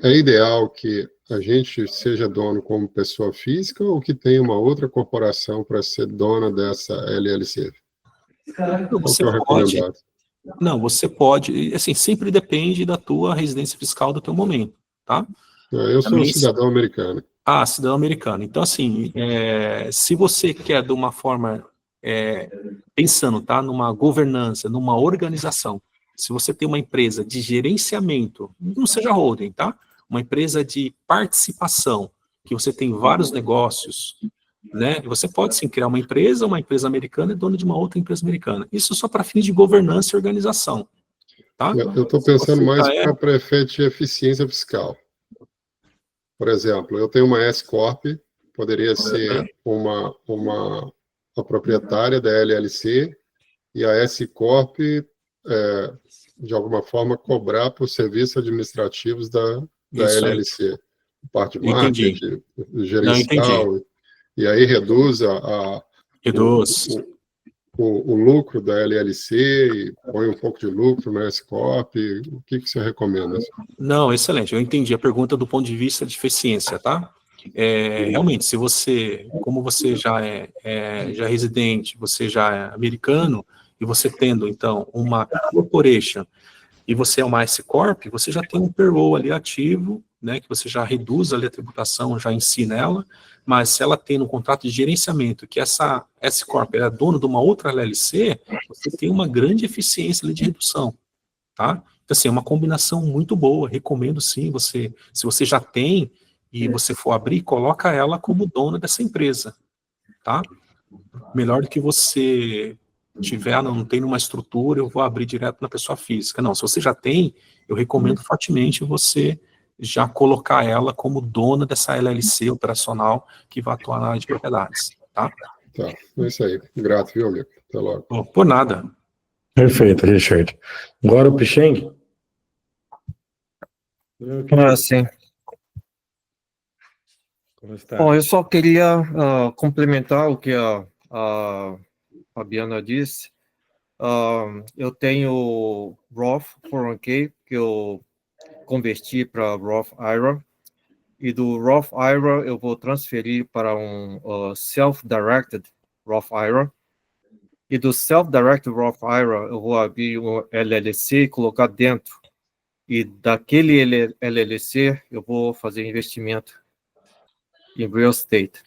é ideal que a gente seja dono como pessoa física ou que tenha uma outra corporação para ser dona dessa LLC? Você Qual que é o pode, recomendado? não, você pode, assim, sempre depende da tua residência fiscal do teu momento, tá? Eu sou cidadão americano. Cidadão americano. Então, assim, se você quer de uma forma, pensando, tá, numa governança, numa organização, se você tem uma empresa de gerenciamento, não seja holding, tá? Uma empresa de participação, que você tem vários negócios, né? Você pode sim criar uma empresa americana e dono de uma outra empresa americana. Isso só para fins de governança e organização, tá? Eu estou pensando mais para efeito de eficiência fiscal. Por exemplo, eu tenho uma S-Corp, poderia ser a proprietária da LLC, e a S-Corp, de alguma forma, cobrar por serviços administrativos da LLC. Parte de marketing, gerencial, e aí reduz o lucro da LLC e põe um pouco de lucro na S-Corp. O que você recomenda? Não, excelente. Eu entendi a pergunta do ponto de vista de eficiência, tá? Realmente, se você, como você já é residente, você já é americano, e você tendo, então, uma corporation, e você é uma S-Corp, você já tem um payroll ali ativo, né, que você já reduz ali a tributação já em si nela, mas se ela tem no contrato de gerenciamento que essa S-Corp é dona de uma outra LLC, você tem uma grande eficiência ali de redução, tá? Então, assim, é uma combinação muito boa, recomendo sim, se você já tem e você for abrir, coloca ela como dona dessa empresa, tá? Melhor do que você não tem uma estrutura, eu vou abrir direto na pessoa física. Não, se você já tem, eu recomendo fortemente você já colocar ela como dona dessa LLC operacional que vai atuar na área de propriedades, tá? Tá, é isso aí. Grato, viu, amigo? Até logo. Por nada. Perfeito, Richard. Agora o Picheng. Sim. Como está? Bom, eu só queria complementar o que a Fabiana disse. Eu tenho Roth 401k, que eu converti para Roth IRA, e do Roth IRA eu vou transferir para um Self-Directed Roth IRA, e do Self-Directed Roth IRA eu vou abrir um LLC e colocar dentro, e daquele LLC eu vou fazer investimento em real estate.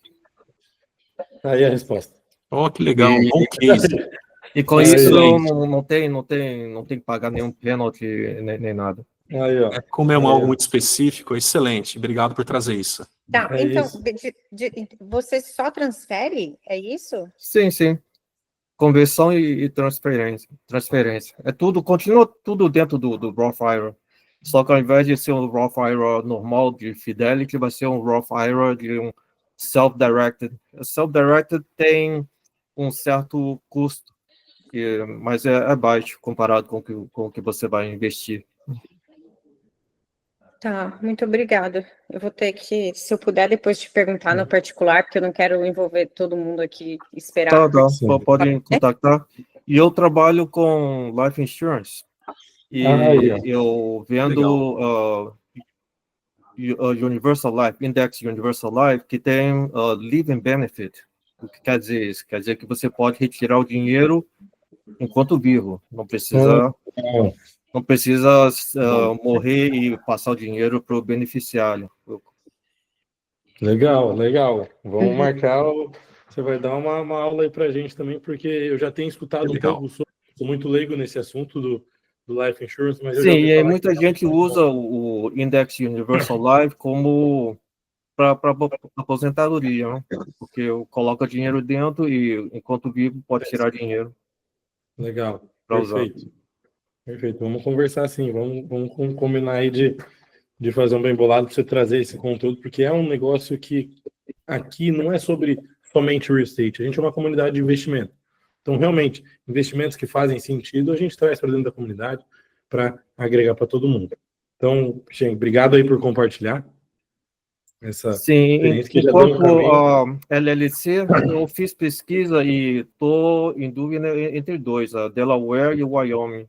Aí a resposta. Oh, que legal, um bom case. E com isso não tem que pagar nenhum pênalti nem nada. Aí, ó. Como é algo muito específico, excelente. Obrigado por trazer isso. Tá, então, você só transfere? É isso? Sim. Conversão e transferência. É tudo, continua tudo dentro do Roth IRA. Só que ao invés de ser um Roth IRA normal de Fidelity, vai ser um Roth IRA de um Self-Directed. Self-Directed tem um certo custo, mas é baixo comparado com o que você vai investir. Tá, muito obrigada. Eu vou ter que, se eu puder, depois te perguntar no particular, porque eu não quero envolver todo mundo aqui e esperar. Tá, pode contactar. E eu trabalho com Life Insurance. E eu vendo Universal Life, Index Universal Life, que tem Living Benefit. O que quer dizer isso? Quer dizer que você pode retirar o dinheiro enquanto vivo. Não precisa morrer e passar o dinheiro para o beneficiário. Legal. Vamos marcar. Você vai dar uma aula aí para a gente também, porque eu já tenho escutado um pouco sobre, sou muito leigo nesse assunto do Life Insurance, mas sim, e muita gente usa o Index Universal Life como para aposentadoria, né? Porque coloca dinheiro dentro e enquanto vivo pode tirar dinheiro. Legal, perfeito. Vamos conversar assim, vamos combinar aí de fazer um bem bolado para você trazer esse conteúdo, porque é um negócio que aqui não é sobre somente real estate, a gente é uma comunidade de investimento. Então, realmente, investimentos que fazem sentido, a gente traz para dentro da comunidade para agregar para todo mundo. Então, gente, obrigado aí por compartilhar essa experiência que já deu um caminho. LLC, eu fiz pesquisa e estou em dúvida entre dois, a Delaware e o Wyoming.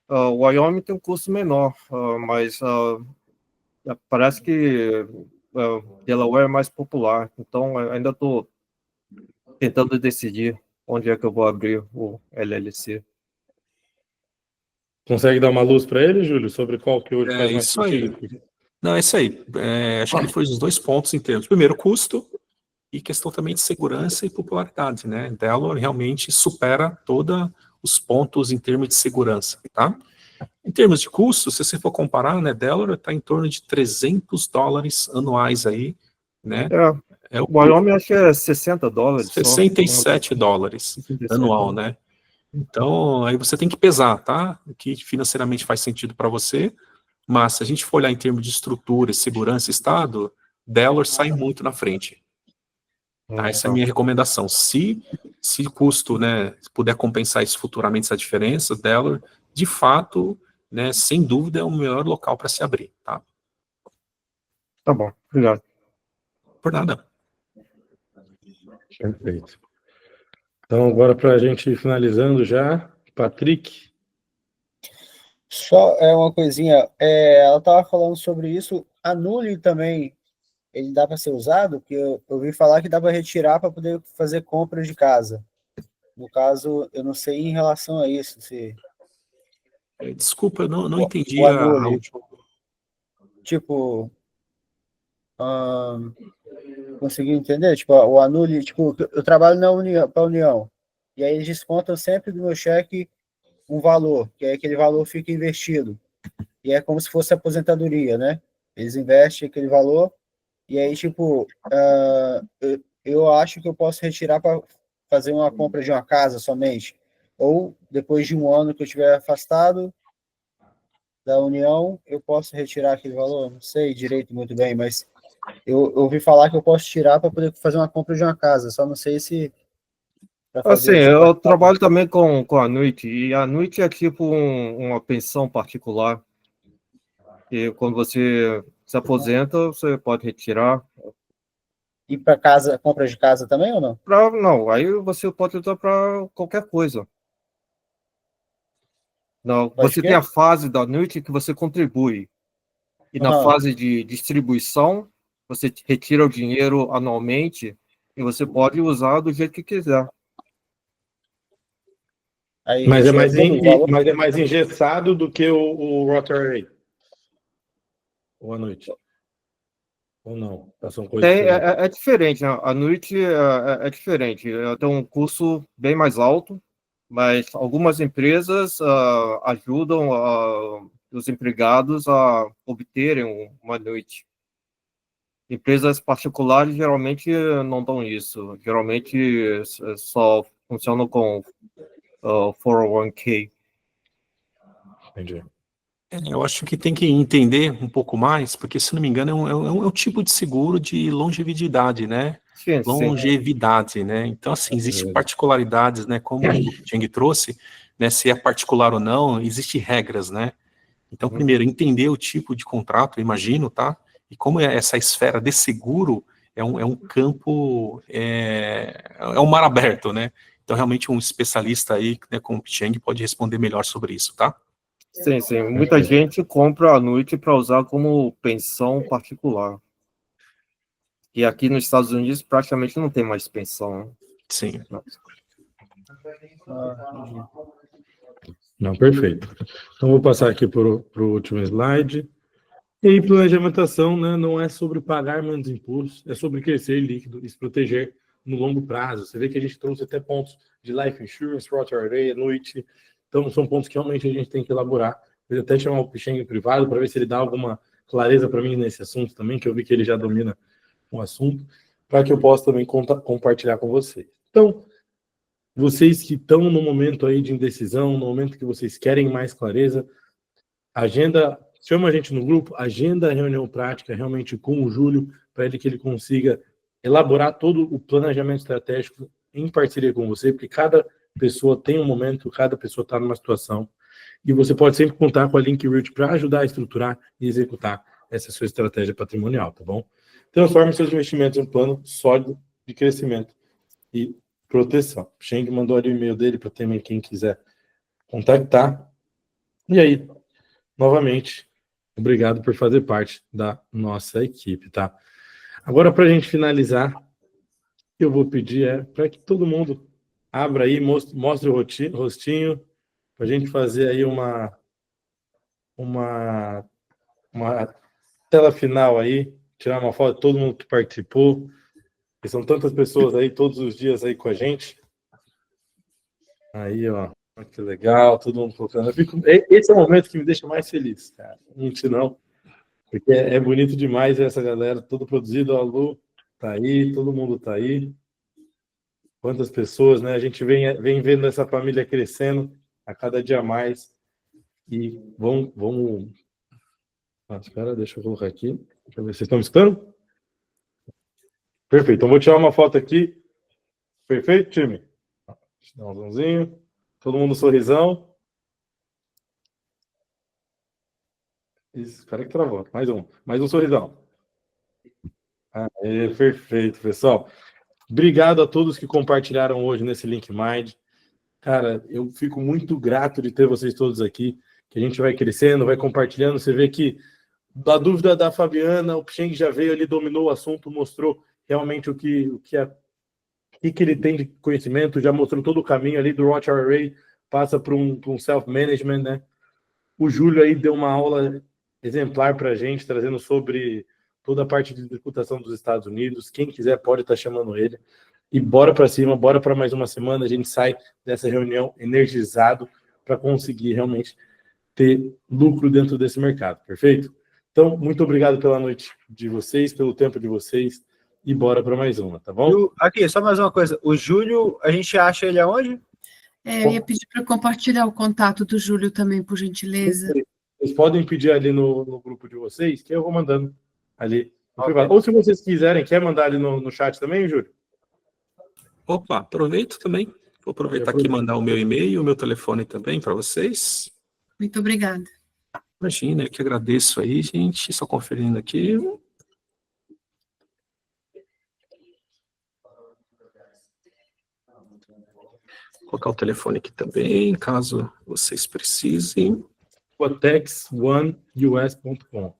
O Wyoming tem um custo menor, mas parece que Delaware é mais popular, então ainda estou tentando decidir onde é que eu vou abrir o LLC. Consegue dar uma luz para ele, Júlio, sobre qual que hoje faz mais isso sentido? Aí. Não, é isso aí. Acho que ele foi os dois pontos em termos. Primeiro, custo e questão também de segurança e popularidade, né? Delaware realmente supera todos os pontos em termos de segurança, tá? Em termos de custo, se você for comparar, né, Delaware está em torno de $300 anuais aí, né? O Wyoming acho que é $60. $67 anual, né? Então, aí você tem que pesar, tá? O que financeiramente faz sentido para você, mas se a gente for olhar em termos de estrutura, segurança e estado, Delaware sai muito na frente. Tá? Essa é a minha recomendação. Se custo, né, puder compensar isso futuramente, essa diferença, Delaware, de fato, né, sem dúvida, é o melhor local para se abrir, tá? Tá bom, obrigado. Por nada. Perfeito. Então, agora para a gente ir finalizando já, Patrick. Só uma coisinha, ela estava falando sobre isso, anule também, ele dá para ser usado, porque eu ouvi falar que dá para retirar para poder fazer compras de casa. No caso, eu não sei em relação a isso, se... Desculpa, eu não entendi o anule. Tipo, consegui entender? Tipo, o anule, tipo, eu trabalho para a União, e aí eles descontam sempre do meu cheque um valor, que é aquele valor fica investido, e é como se fosse aposentadoria, né? Eles investem aquele valor, e aí, tipo, eu acho que eu posso retirar para fazer uma compra de uma casa somente, ou depois de um ano que eu estiver afastado da União, eu posso retirar aquele valor, não sei direito muito bem, mas eu ouvi falar que eu posso tirar para poder fazer uma compra de uma casa, só não sei se... Assim, eu trabalho também com a Annuity, e a Annuity é tipo uma pensão particular, e quando você se aposenta, você pode retirar. E para casa, compra de casa também ou não? Não, aí você pode usar para qualquer coisa. Não, Pode você quê? tem a fase da noite que você contribui. E na Aham. fase de distribuição, você retira o dinheiro anualmente e você pode usar do jeito que quiser. Aí Mas é retira mais, todo o valor. mas é mais engessado do que o Rotary ou à noite? Ou não? São coisas diferentes. É diferente, né? A noite é diferente. Tem um custo bem mais alto, mas algumas empresas ajudam os empregados a obterem uma noite. Empresas particulares geralmente não dão isso. Geralmente só funcionam com 401k. Entendi. Eu acho que tem que entender um pouco mais, porque, se não me engano, é um tipo de seguro de longevidade, né? Sim, sim. Longevidade, né? Então, assim, existem particularidades, né? Como o Cheng trouxe, né? Se é particular ou não, existem regras, né? Então, primeiro, entender o tipo de contrato, eu imagino, tá? E como essa esfera de seguro é um campo, é um mar aberto, né? Então, realmente, um especialista aí, né, como o Cheng, pode responder melhor sobre isso, tá? Sim, sim. Muita gente compra a noite para usar como pensão particular. E aqui nos Estados Unidos praticamente não tem mais pensão. Sim. Não, perfeito. Então, vou passar aqui para o último slide. E aí, planejamentação, né, não é sobre pagar menos imposto, é sobre crescer líquido e se proteger no longo prazo. Você vê que a gente trouxe até pontos de life insurance, Rotary, noite. Então, são pontos que realmente a gente tem que elaborar. Eu vou até chamar o Picheng em privado para ver se ele dá alguma clareza para mim nesse assunto também, que eu vi que ele já domina o assunto, para que eu possa também compartilhar com vocês. Então, vocês que estão no momento aí de indecisão, no momento que vocês querem mais clareza, agenda, chama a gente no grupo, agenda a reunião prática realmente com o Júlio, para que ele consiga elaborar todo o planejamento estratégico em parceria com você, porque cada pessoa tem um momento, cada pessoa está numa situação, e você pode sempre contar com a Linkroot para ajudar a estruturar e executar essa sua estratégia patrimonial, tá bom? Transforme seus investimentos em um plano sólido de crescimento e proteção. O Cheng mandou ali o e-mail dele para também quem quiser contactar. E aí, novamente, obrigado por fazer parte da nossa equipe, tá? Agora, para a gente finalizar, o que eu vou pedir para que todo mundo abra aí, mostre o rostinho, para a gente fazer aí uma tela final aí, tirar uma foto de todo mundo que participou, porque são tantas pessoas aí, todos os dias aí com a gente. Aí, ó, que legal, todo mundo colocando. Esse é o momento que me deixa mais feliz, cara. Não, porque é bonito demais essa galera, tudo produzido. A Lu tá aí, todo mundo tá aí. Quantas pessoas, né? A gente vem vendo essa família crescendo a cada dia mais. E vamos. Espera, deixa eu colocar aqui. Deixa eu ver, vocês estão me escutando? Perfeito, então vou tirar uma foto aqui. Perfeito, time? Deixa eu dar um zoomzinho. Todo mundo sorrisão. Isso, cara que travou. Mais um sorrisão. Perfeito, pessoal. Obrigado a todos que compartilharam hoje nesse Link Mind. Cara, eu fico muito grato de ter vocês todos aqui, que a gente vai crescendo, vai compartilhando. Você vê que, da dúvida da Fabiana, o Picheng já veio ali, dominou o assunto, mostrou realmente o que ele tem de conhecimento, já mostrou todo o caminho ali do Rotary Array, passa para um self-management, né? O Júlio aí deu uma aula exemplar para a gente, trazendo sobre toda a parte de tributação dos Estados Unidos. Quem quiser pode estar chamando ele. E bora para cima, bora para mais uma semana. A gente sai dessa reunião energizado para conseguir realmente ter lucro dentro desse mercado, perfeito? Então, muito obrigado pela noite de vocês, pelo tempo de vocês, e bora para mais uma, tá bom? Aqui, só mais uma coisa. O Júlio, a gente acha ele aonde? Eu ia pedir para compartilhar o contato do Júlio também, por gentileza. Vocês podem pedir ali no grupo de vocês, que eu vou mandando ali no privado. Ou se vocês quiserem, quer mandar ali no chat também, Júlio? Opa, aproveito também. Vou aproveitar aqui e mandar o meu e-mail e o meu telefone também para vocês. Muito obrigada. Imagina, eu que agradeço aí, gente. Só conferindo aqui. colocar o telefone aqui também, caso vocês precisem. Quotex1us.com.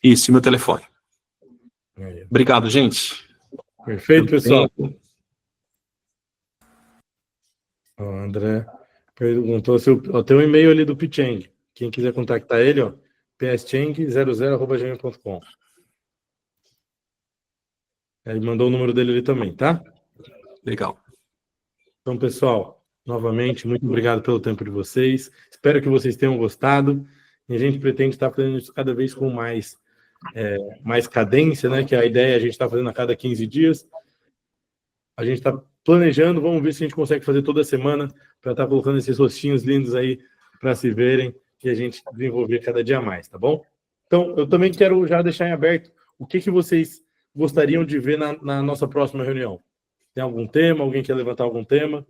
Isso, meu telefone. Obrigado, gente. Perfeito, pessoal. Ó, André perguntou se tem um e-mail ali do Picheng. Quem quiser contactar ele, ó, pscheng00@gmail.com. Ele mandou o número dele ali também, tá? Legal. Então, pessoal, novamente, muito obrigado pelo tempo de vocês. Espero que vocês tenham gostado. E a gente pretende estar fazendo isso cada vez com mais cadência, né? Que a ideia é a gente estar fazendo a cada 15 dias. A gente está planejando, vamos ver se a gente consegue fazer toda semana para estar colocando esses rostinhos lindos aí para se verem e a gente desenvolver cada dia mais, tá bom? Então, eu também quero já deixar em aberto o que vocês gostariam de ver na nossa próxima reunião. Tem algum tema? Alguém quer levantar algum tema?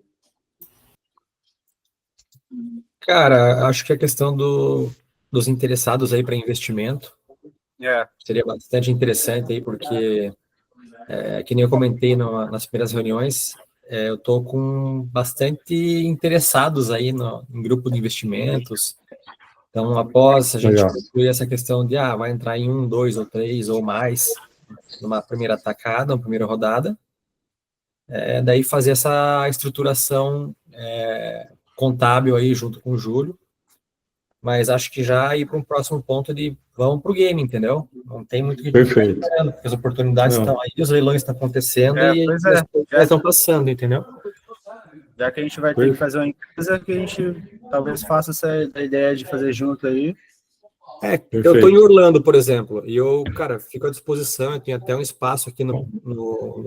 Cara, acho que a questão dos interessados aí para investimento seria bastante interessante aí, porque, que nem eu comentei nas primeiras reuniões, eu estou com bastante interessados aí em grupo de investimentos. Então, após a gente concluir essa questão de, vai entrar em 1, 2 ou 3 ou mais numa primeira tacada, uma primeira rodada, daí fazer essa estruturação contábil aí junto com o Júlio, mas acho que já ir para um próximo ponto de vamos para o game, entendeu? Não tem muito que Perfeito. porque as oportunidades estão aí, os leilões estão acontecendo e pois as coisas estão passando, entendeu? Já que a gente vai ter que fazer uma empresa, que a gente talvez faça essa ideia de fazer junto aí. Eu estou em Orlando, por exemplo, e eu, cara, fico à disposição, eu tenho até um espaço aqui no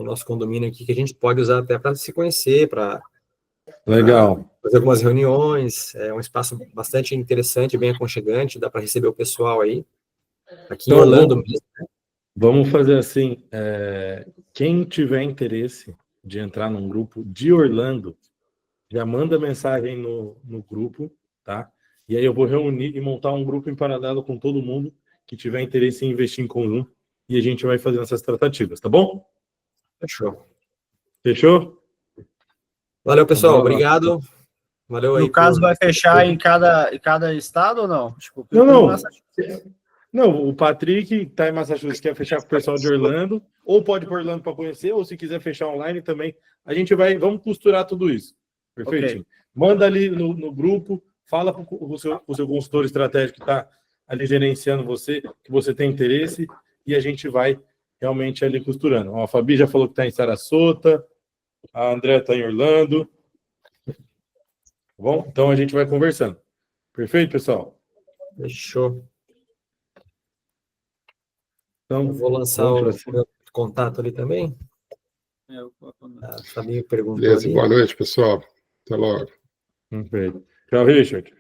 nosso condomínio aqui que a gente pode usar até para se conhecer, para Legal. fazer algumas reuniões, é um espaço bastante interessante, bem aconchegante, dá para receber o pessoal aí, aqui em Orlando mesmo. Vamos fazer assim, quem tiver interesse de entrar num grupo de Orlando, já manda mensagem no grupo, tá? E aí eu vou reunir e montar um grupo em paralelo com todo mundo que tiver interesse em investir em conjunto e a gente vai fazendo essas tratativas, tá bom? Fechou. Fechou? Valeu, pessoal. Obrigado. Valeu aí. No caso, vai fechar em cada estado ou não? Tipo, Não, o Patrick, que está em Massachusetts, quer fechar com o pessoal de Orlando, ou pode ir para Orlando para conhecer, ou se quiser fechar online também, a gente vamos costurar tudo isso. Perfeitinho. Okay. Manda ali no grupo, fala com o seu consultor estratégico que está ali gerenciando você, que você tem interesse, e a gente vai realmente ali costurando. Ó, a Fabi já falou que está em Sarasota, a André está em Orlando. Tá bom? Então a gente vai conversando. Perfeito, pessoal? Fechou. Então, eu vou lançar o meu contato ali também. Fabinho perguntou. Beleza, boa noite, pessoal. Até logo. Perfeito. Tchau, Richard.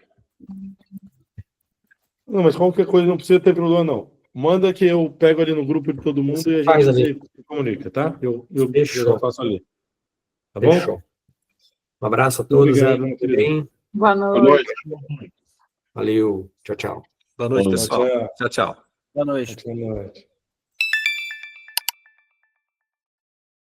Não, mas qualquer coisa não precisa ter problema, não. Manda que eu pego ali no grupo de todo mundo e a gente se comunica, tá? Eu faço ali. Tá bom? Fechou. Um abraço a todos. Obrigado, aí. Bem. Boa noite. Valeu. Tchau, tchau. Boa noite, pessoal. Tchau, tchau. Boa noite. Boa noite.